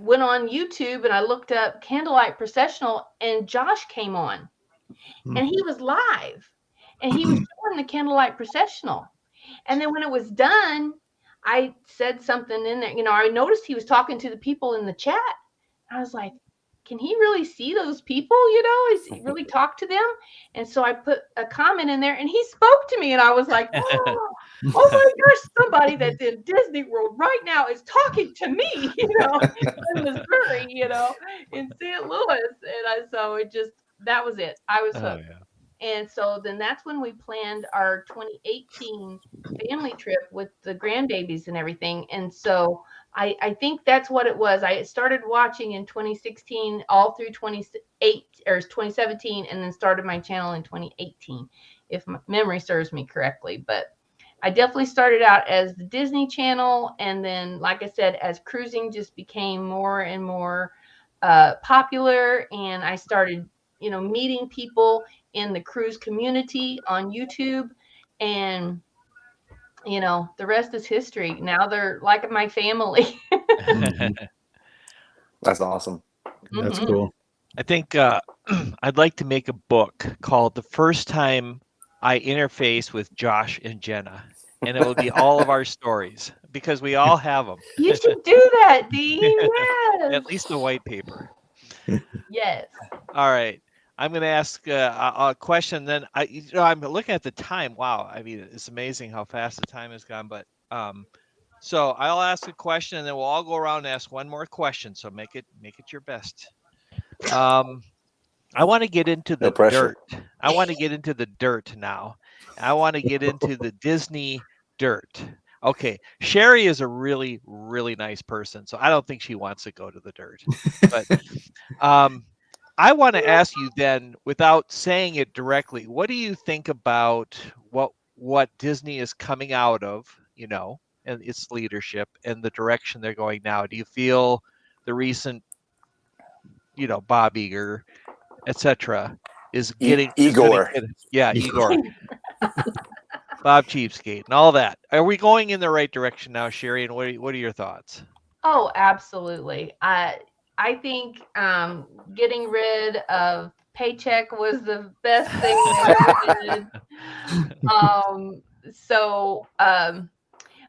went on YouTube and I looked up Candlelight Processional, and Josh came on, and he was live, and he was showing the Candlelight Processional. And then when it was done, I said something in there. I noticed he was talking to the people in the chat. I was like, can he really see those people? Is he really talk to them? And so I put a comment in there, and he spoke to me, and I was like, oh my gosh, somebody that's in Disney World right now is talking to me, in Missouri, in St. Louis. And so that was it. I was hooked.
Oh, yeah.
And so then that's when we planned our 2018 family trip with the grandbabies and everything. And so I think that's what it was. I started watching in 2016 all through 2017, and then started my channel in 2018, if my memory serves me correctly. But I definitely started out as the Disney Channel, and then, like I said, as cruising just became more and more popular, and I started, meeting people in the cruise community on YouTube, and the rest is history. Now they're like my family.
That's awesome.
That's
Mhm.
cool.
I think I'd like to make a book called The First Time I Interface with Josh and Jenna. And it will be all of our stories, because we all have them.
You should do that, Dean. Yes.
At least the white paper.
Yes.
All right. I'm going to ask a question. Then I'm looking at the time. Wow. I mean, it's amazing how fast the time has gone. But so I'll ask a question, and then we'll all go around and ask one more question. So make it your best. I want to get into
No
the
pressure.
dirt. I want to get into the dirt now. I want to get into the Disney dirt. Okay, Cheri is a really, really nice person, so I don't think she wants to go to the dirt. But I want to ask you then, without saying it directly, what do you think about what Disney is coming out of, and its leadership and the direction they're going now? Do you feel the recent, Bob Iger, etc., is gonna
Igor.
Igor, Bob Cheapskate, and all that? Are we going in the right direction now, Cheri? And what are your thoughts?
Oh, absolutely. I think getting rid of paycheck was the best thing they ever did.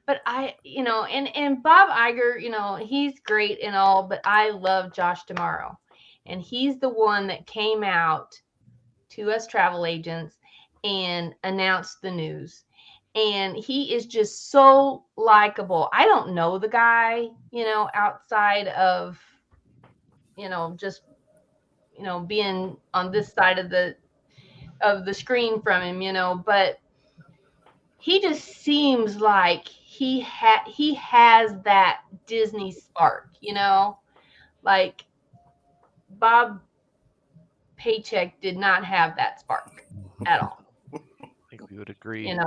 But and Bob Iger, he's great and all, but I love Josh Tomorrow, and he's the one that came out to us travel agents and announced the news. And he is just so likable. I don't know the guy, outside of, just, being on this side of the screen from him, but he just seems like he has that Disney spark, like Bob Paycheck did not have that spark at all.
I think we would agree.
And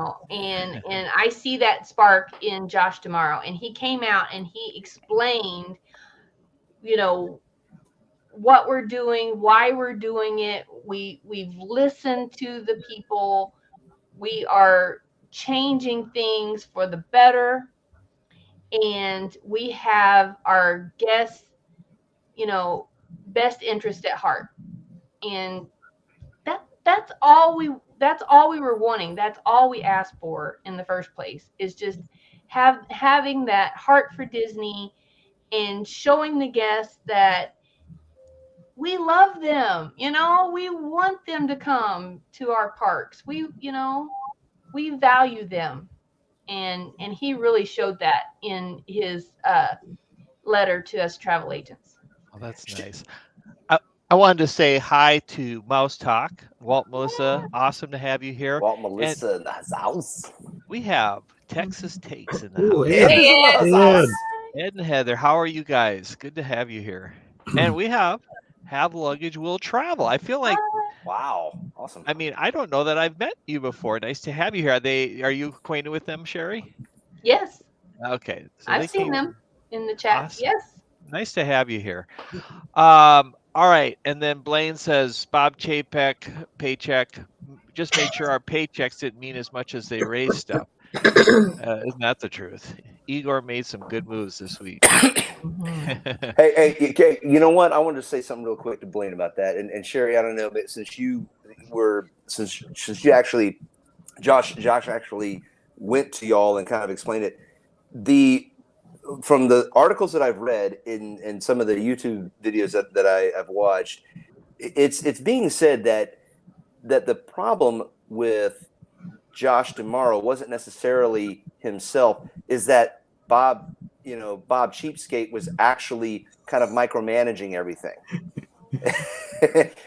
I see that spark in Josh Tomorrow, and he came out and he explained, what we're doing, why we're doing it. We've listened to the people. We are changing things for the better, and we have our guests, best interest at heart. And that's all we were wanting. That's all we asked for in the first place, is just having that heart for Disney and showing the guests that we love them. We want them to come to our parks. We value them. And he really showed that in his letter to us travel agents.
Oh, that's nice. I wanted to say hi to Mouse Talk, Walt, Melissa. Awesome to have you here.
Walt, Melissa in the house.
We have Texas Takes in the
Ooh,
house.
Ed.
Yes.
Ed and Heather, how are you guys? Good to have you here. And we have Luggage Will Travel. I feel like,
Wow. Awesome.
I mean, I don't know that I've met you before. Nice to have you here. Are you acquainted with them, Cheri?
Yes.
Okay. So
I've seen them in the chat.
Awesome.
Yes.
Nice to have you here. All right, and then Blaine says Bob Chapek paycheck. Just made sure our paychecks didn't mean as much as they raised stuff. Isn't that the truth? Igor made some good moves this week.
Mhm.
Hey, you know what? I wanted to say something real quick to Blaine about that. And Cheri, I don't know, but since you actually, Josh actually went to y'all and kind of explained it. From the articles that I've read in some of the YouTube videos that I have watched, it's being said that the problem with Josh tomorrow wasn't necessarily himself, is that Bob Cheapskate was actually kind of micromanaging everything.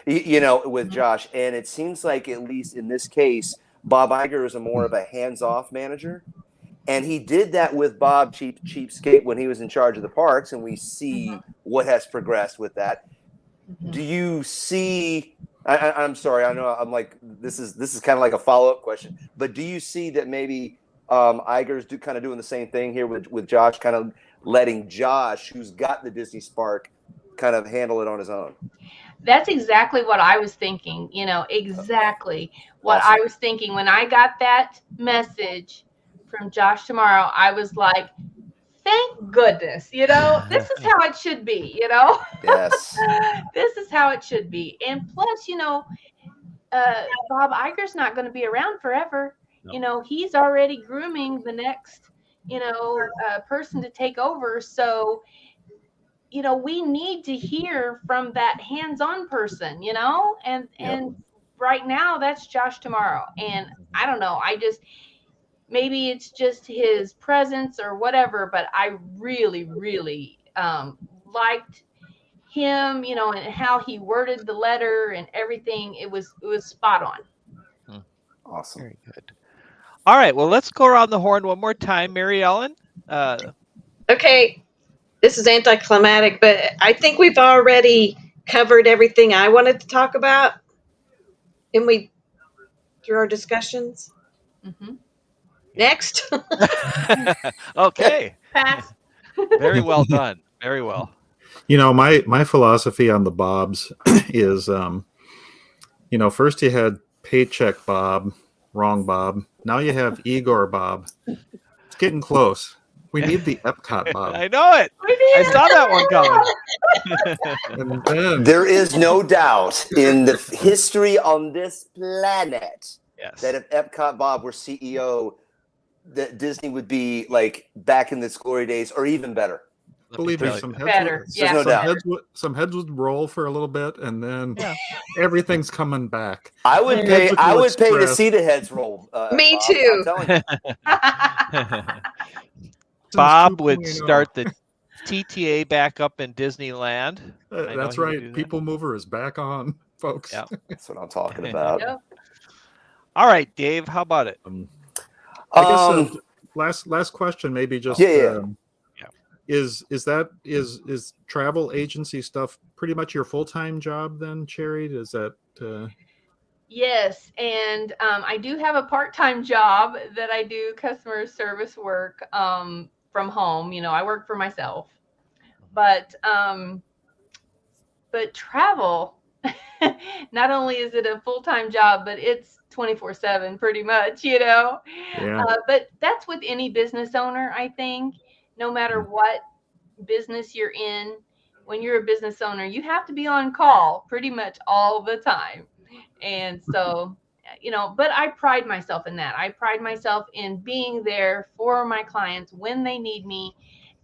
With Josh. And it seems like, at least in this case, Bob Iger is more of a hands-off manager. And he did that with Bob Cheapskate when he was in charge of the parks, and we see what has progressed with that. Do you see? I'm sorry. I know I'm like this is kind of like a follow-up question, but do you see that maybe Iger's kind of doing the same thing here with Josh, kind of letting Josh, who's got the Disney spark, kind of handle it on his own?
That's exactly what I was thinking. Exactly what
Awesome.
I was thinking when I got that message from Josh tomorrow. I was like, thank goodness, this is how it should be,
Yes.
This is how it should be. And plus, Bob Iger's not going to be around forever.
No.
He's already grooming the next, person to take over. So, we need to hear from that hands-on person, and right now that's Josh tomorrow. And I don't know, maybe it's just his presence or whatever, but I really, really liked him, and how he worded the letter and everything. It was spot on.
Awesome.
Very good. All right, well, let's go around the horn one more time. Mary Ellen.
Okay, this is anticlimactic, but I think we've already covered everything I wanted to talk about. And through our discussions.
Mm-hmm.
Next.
Okay.
Pass.
Very well done. Very well.
My philosophy on the Bobs is, first you had Paycheck Bob, wrong Bob. Now you have Igor Bob. It's getting close. We need the Epcot Bob.
I know it. I saw that one coming.
And then,
There is no doubt in the history on this planet that if Epcot Bob were CEO, that Disney would be like back in its glory days, or even better.
believe me, some heads would roll for a little bit, and then everything's coming back.
I would pay to see the heads roll.
Me
Bob,
too.
I'm telling you.
Bob would start the TTA back up in Disneyland.
That's right. People Mover is back on, folks.
Yeah,
that's what I'm talking about.
Yep.
All right, Dave, how about it?
I guess last question, maybe just is travel agency stuff pretty much your full-time job then, Cheri? Is that
Yes, and I do have a part-time job that I do customer service work from home. I work for myself, but travel, not only is it a full-time job, but it's 24/7 pretty much,
Yeah.
But that's with any business owner, I think. No matter what business you're in, when you're a business owner, you have to be on call pretty much all the time. And so, but I pride myself in that. I pride myself in being there for my clients when they need me.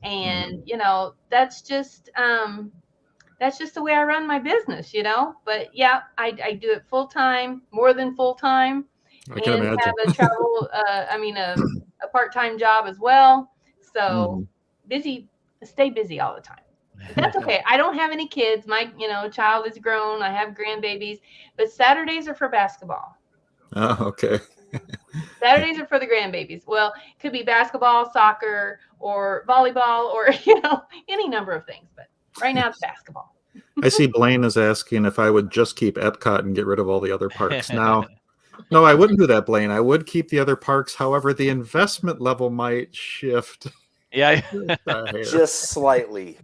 And, that's just the way I run my business, but yeah, I do it full time, more than full time.
I can imagine.
Have a travel, a part-time job as well. So stay busy all the time. That's okay. I don't have any kids. My, child is grown. I have grandbabies, but Saturdays are for basketball.
Oh, okay.
Saturdays are for the grandbabies. Well, it could be basketball, soccer, or volleyball, or, any number of things, but right now it's basketball.
I see Blaine is asking if I would just keep Epcot and get rid of all the other parks. Now, no, I wouldn't do that, Blaine. I would keep the other parks. However, the investment level might shift.
Yeah.
Just slightly.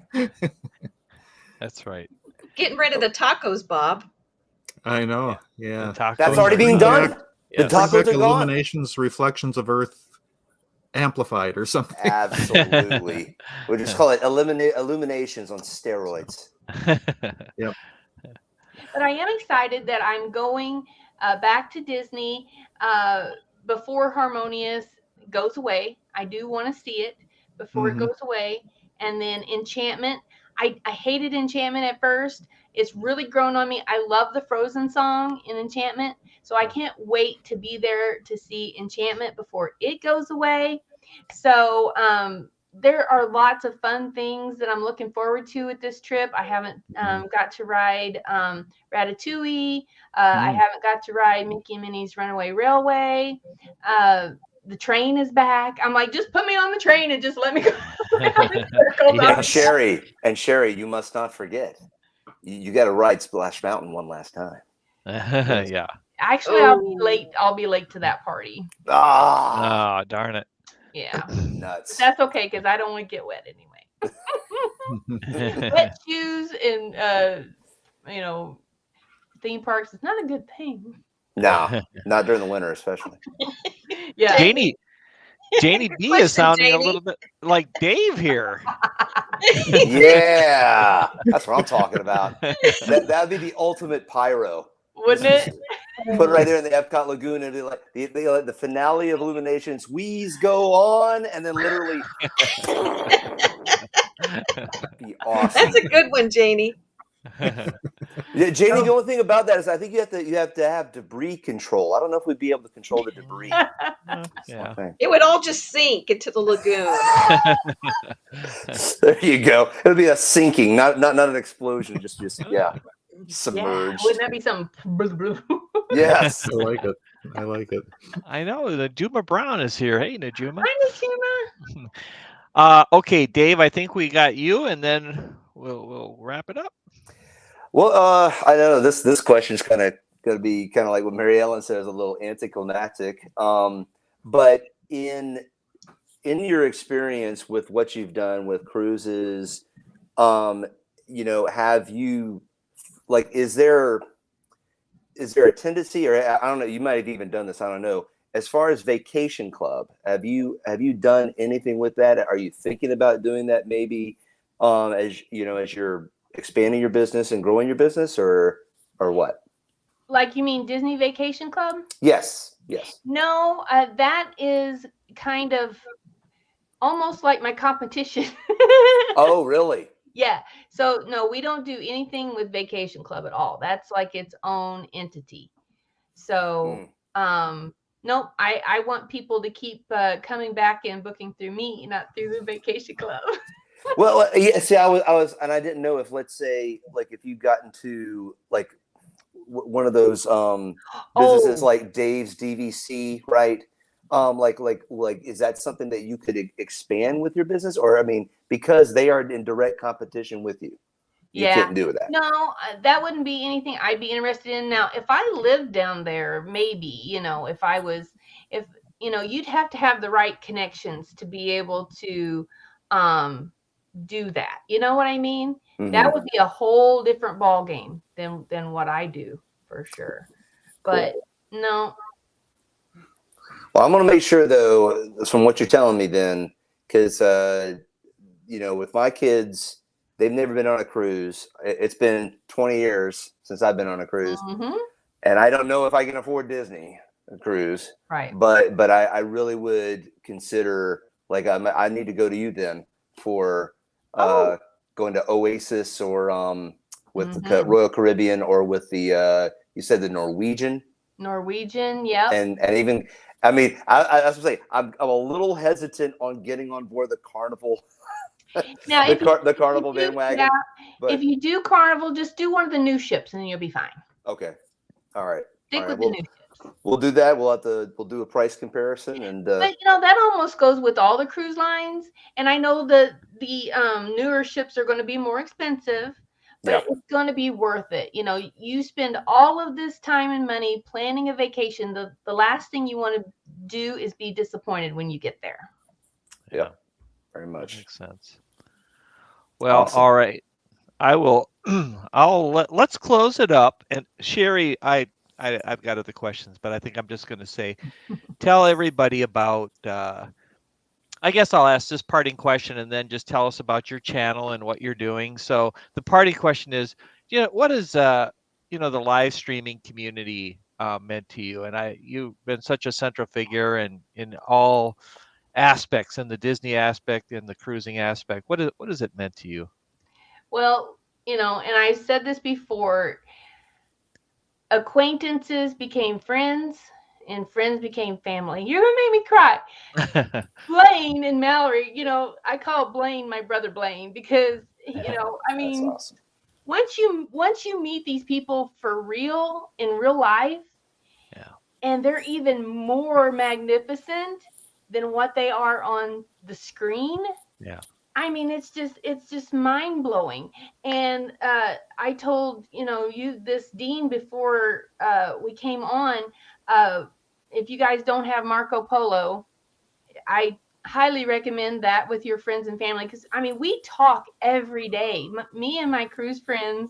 That's right.
Getting rid of the tacos, Bob.
I know. Yeah.
That's already being done.
Yes.
The tacos are gone.
Illuminations, Reflections of Earth amplified or something.
Absolutely. We'll just call it illuminations on steroids.
Yep.
But I am excited that I'm going back to Disney before Harmonious goes away. I do want to see it before it goes away. And then Enchantment. I hated Enchantment at first. It's really grown on me. I love the Frozen song in Enchantment. So I can't wait to be there to see Enchantment before it goes away. So there are lots of fun things that I'm looking forward to at this trip. I haven't got to ride Ratatouille. I haven't got to ride Mickey and Minnie's Runaway Railway. The train is back. I'm like, just put me on the train and just let me go.
And Cheri, you must not forget. You got to ride Splash Mountain one last time.
Yeah.
Actually, I'll be late. I'll be late to that party.
Ah, darn it.
Yeah.
Nuts.
But that's okay because I don't want to get wet anyway. Wet shoes and theme parks is not a good thing.
No, not during the winter, especially.
Yeah.
Janie B is sounding a little bit like Dave here.
Yeah, that's what I'm talking about. That'd be the ultimate pyro,
wouldn't it?
Put it right there in the Epcot Lagoon, and like the finale of Illuminations. Wheeze go on, and then literally. Be awesome.
That's a good one, Janie.
Yeah, Janie, the only thing about that is I think you have to have debris control. I don't know if we'd be able to control the debris.
Yeah.
It would all just sink into the lagoon.
There you go. It'll be a sinking, not an explosion. Just submerged.
Yeah. Wouldn't that be something?
Yes.
I like it.
I know. Najuma Brown is here. Hey, Najuma.
Hi, Najuma.
Okay, Dave, I think we got you, and then we'll wrap it up.
Well, I know this question is kind of going to be kind of like what Mary Ellen says, a little anticlimactic. But in your experience with what you've done with cruises, have you is there a tendency, or I don't know, you might have even done this, I don't know, as far as Vacation Club, have you done anything with that? Are you thinking about doing that maybe as you're expanding your business and growing your business, or what?
Like, you mean Disney Vacation Club?
Yes.
No, that is kind of almost like my competition.
Oh, really?
Yeah. So no, we don't do anything with Vacation Club at all. That's like its own entity. So nope, I want people to keep coming back and booking through me, not through the Vacation Club.
Well, yeah. See, I was, and I didn't know if, let's say, like, if you got into like one of those businesses like Dave's DVC, right? Like, is that something that you could expand with your business, or I mean, because they are in direct competition with you, you couldn't do that?
No, that wouldn't be anything I'd be interested in. Now, if I lived down there, maybe, if you'd have to have the right connections to be able to do that. You know what I mean? Mm-hmm. That would be a whole different ball game than what I do, for sure. But cool. No.
Well, I'm going to make sure, though, from what you're telling me then, because, with my kids, they've never been on a cruise. It's been 20 years since I've been on a cruise. Mm-hmm. And I don't know if I can afford Disney a cruise.
Right.
But I really would consider, like, I need to go to you then for going to Oasis, or with the Royal Caribbean, or with the you said the Norwegian,
yeah.
And even, I mean, I was gonna say, I'm a little hesitant on getting on board the Carnival.
Now,
the Carnival bandwagon.
Yeah, but if you do Carnival, just do one of the new ships, and you'll be fine.
Okay, all right.
Stick with the new ships.
We'll do that. We'll do a price comparison, and
but that almost goes with all the cruise lines. And I know the newer ships are going to be more expensive, but it's going to be worth it. You spend all of this time and money planning a vacation. The last thing you want to do is be disappointed when you get there.
Yeah, very much.
That makes sense. Well, awesome. All right. I will. Let's close it up. And Cheri, I've got other questions, but I think I'm just going to say, tell everybody about. I guess I'll ask this parting question, and then just tell us about your channel and what you're doing. So the parting question is, what is the live streaming community meant to you? And you've been such a central figure in all aspects, in the Disney aspect, in the cruising aspect. What is it meant to you?
Well, and I said this before, acquaintances became friends and friends became family. You're gonna make me cry. Blaine and Mallory, I call Blaine my brother Blaine because, I mean,
That's awesome.
once you meet these people for real in real life,
Yeah.
and they're even more magnificent than what they are on the screen.
Yeah.
I mean, it's just mind blowing. And I told you this, Dean, before we came on. If you guys don't have Marco Polo, I highly recommend that with your friends and family, because I mean, we talk every day. Me and my cruise friends,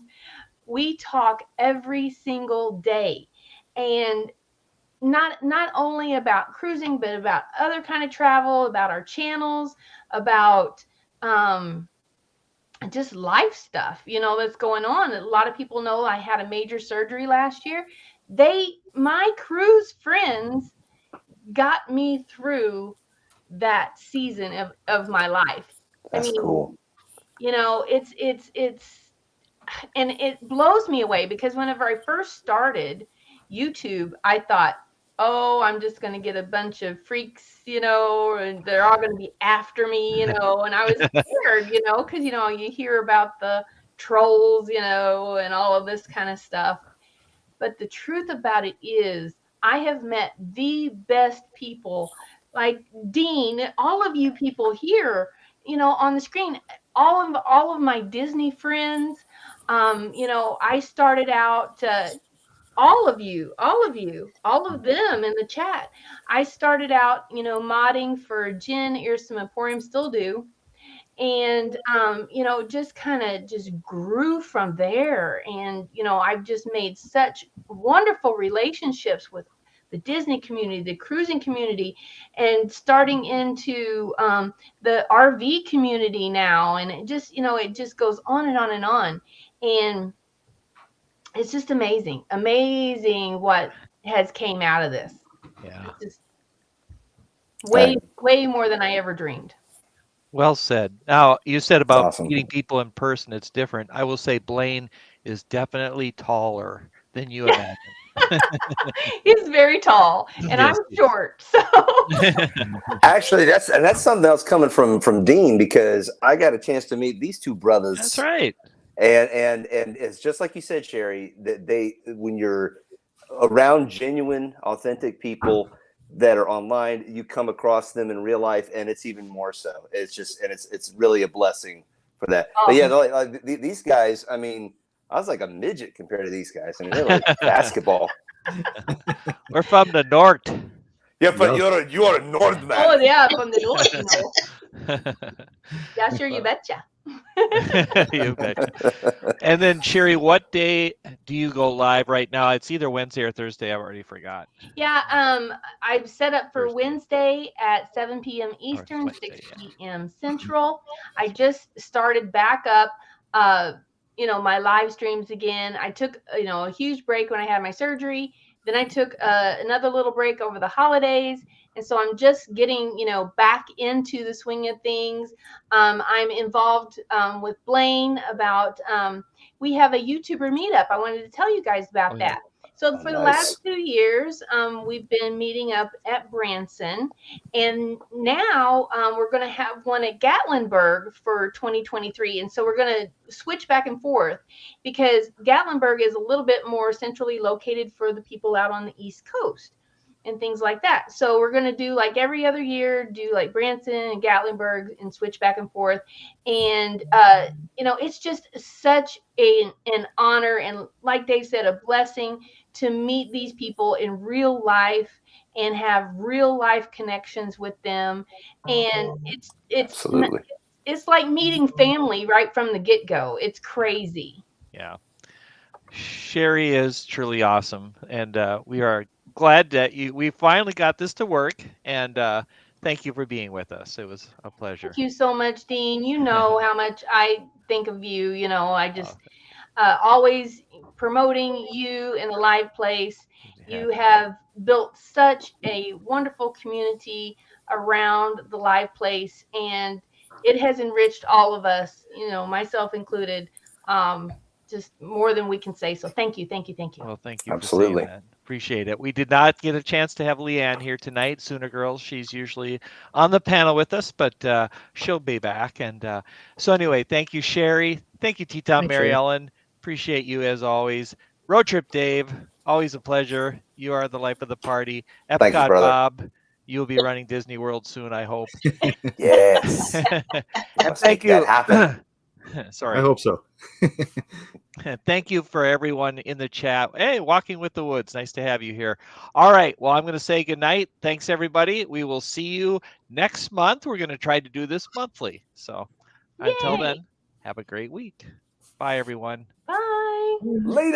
we talk every single day, and not only about cruising, but about other kind of travel, about our channels, about just life stuff, that's going on. A lot of people know I had a major surgery last year. My cruise friends got me through that season of my life.
That's cool.
It's and it blows me away, because whenever I first started YouTube, I thought, oh, I'm just going to get a bunch of freaks, and they're all going to be after me, and I was scared, because, you hear about the trolls, and all of this kind of stuff. But the truth about it is, I have met the best people, like Dean, all of you people here, on the screen, all of my Disney friends. I started out, all of them in the chat. I started out, modding for Jen Earsome Emporium, still do. And, just kind of just grew from there. And, I've just made such wonderful relationships with the Disney community, the cruising community, and starting into the RV community now. And it just goes on and on and on. And it's just amazing what has came out of this.
Yeah.
It's just way more than I ever dreamed.
Well said. Now, you said about
awesome.
meeting people in person, it's different. I will say Blaine is definitely taller than you imagine.
He's very tall, and
Yes,
I'm short. So
Actually, that's something else coming from Dean, because I got a chance to meet these two brothers.
That's right.
And it's just like you said, Cheri, that when you're around genuine, authentic people that are online, you come across them in real life, and it's even more so. It's really a blessing for that.
Oh.
But yeah, these guys, I mean, I was like a midget compared to these guys. I mean, they're like basketball.
We're from the north.
Yeah, but you're a Northman.
Oh yeah, from the north. Yeah, sure, you betcha.
You bet. And then Cheri, what day do you go live right now? It's either Wednesday or Thursday. I've already forgot.
Yeah, I've set up for Wednesday at 7 p.m. Eastern,
Wednesday,
6 p.m. Central. I just started back up, my live streams again. I took, a huge break when I had my surgery. Then I took another little break over the holidays. And so I'm just getting, back into the swing of things. I'm involved with Blaine about, we have a YouTuber meetup. I wanted to tell you guys about that. So for the last 2 years, we've been meeting up at Branson, and now we're going to have one at Gatlinburg for 2023. And so we're going to switch back and forth, because Gatlinburg is a little bit more centrally located for the people out on the East Coast and things like that. So we're going to do like every other year, do like Branson and Gatlinburg and switch back and forth. And, it's just such an honor, and like Dave said, a blessing to meet these people in real life and have real life connections with them. And it's
Absolutely.
it's like meeting family right from the get-go. It's crazy.
Yeah. Cheri is truly awesome, and we are glad that we finally got this to work. And thank you for being with us. It was a pleasure.
Thank you so much, Dean. You know how much I think of you. You know, I just always promoting you in the live place. You have built such a wonderful community around the live place, and it has enriched all of us, you know, myself included, just more than we can say. So thank you, thank you, thank you.
Well, thank you
Absolutely.
for saying that. Appreciate it. We did not get a chance to have LeAnne here tonight, Sooner Girls. She's usually on the panel with us, but she'll be back. And so anyway, thank you, Cheri. Thank you,
Thanks, Cheri.
T-TownMaryEllen. Appreciate you as always. Road Trip Dave, always a pleasure. You are the life of the party.
Thank you,
Epcot
brother.
Bob, you'll be running Disney World soon, I hope.
Yes.
And
Let's
thank
make that
you.
happen.
Sorry.
I hope so.
Thank you for everyone in the chat. Hey, Walking with the Woods. Nice to have you here. All right. Well, I'm going to say goodnight. Thanks, everybody. We will see you next month. We're going to try to do this monthly. So until
Yay.
then, have a great week. Bye, everyone.
Bye.
Later.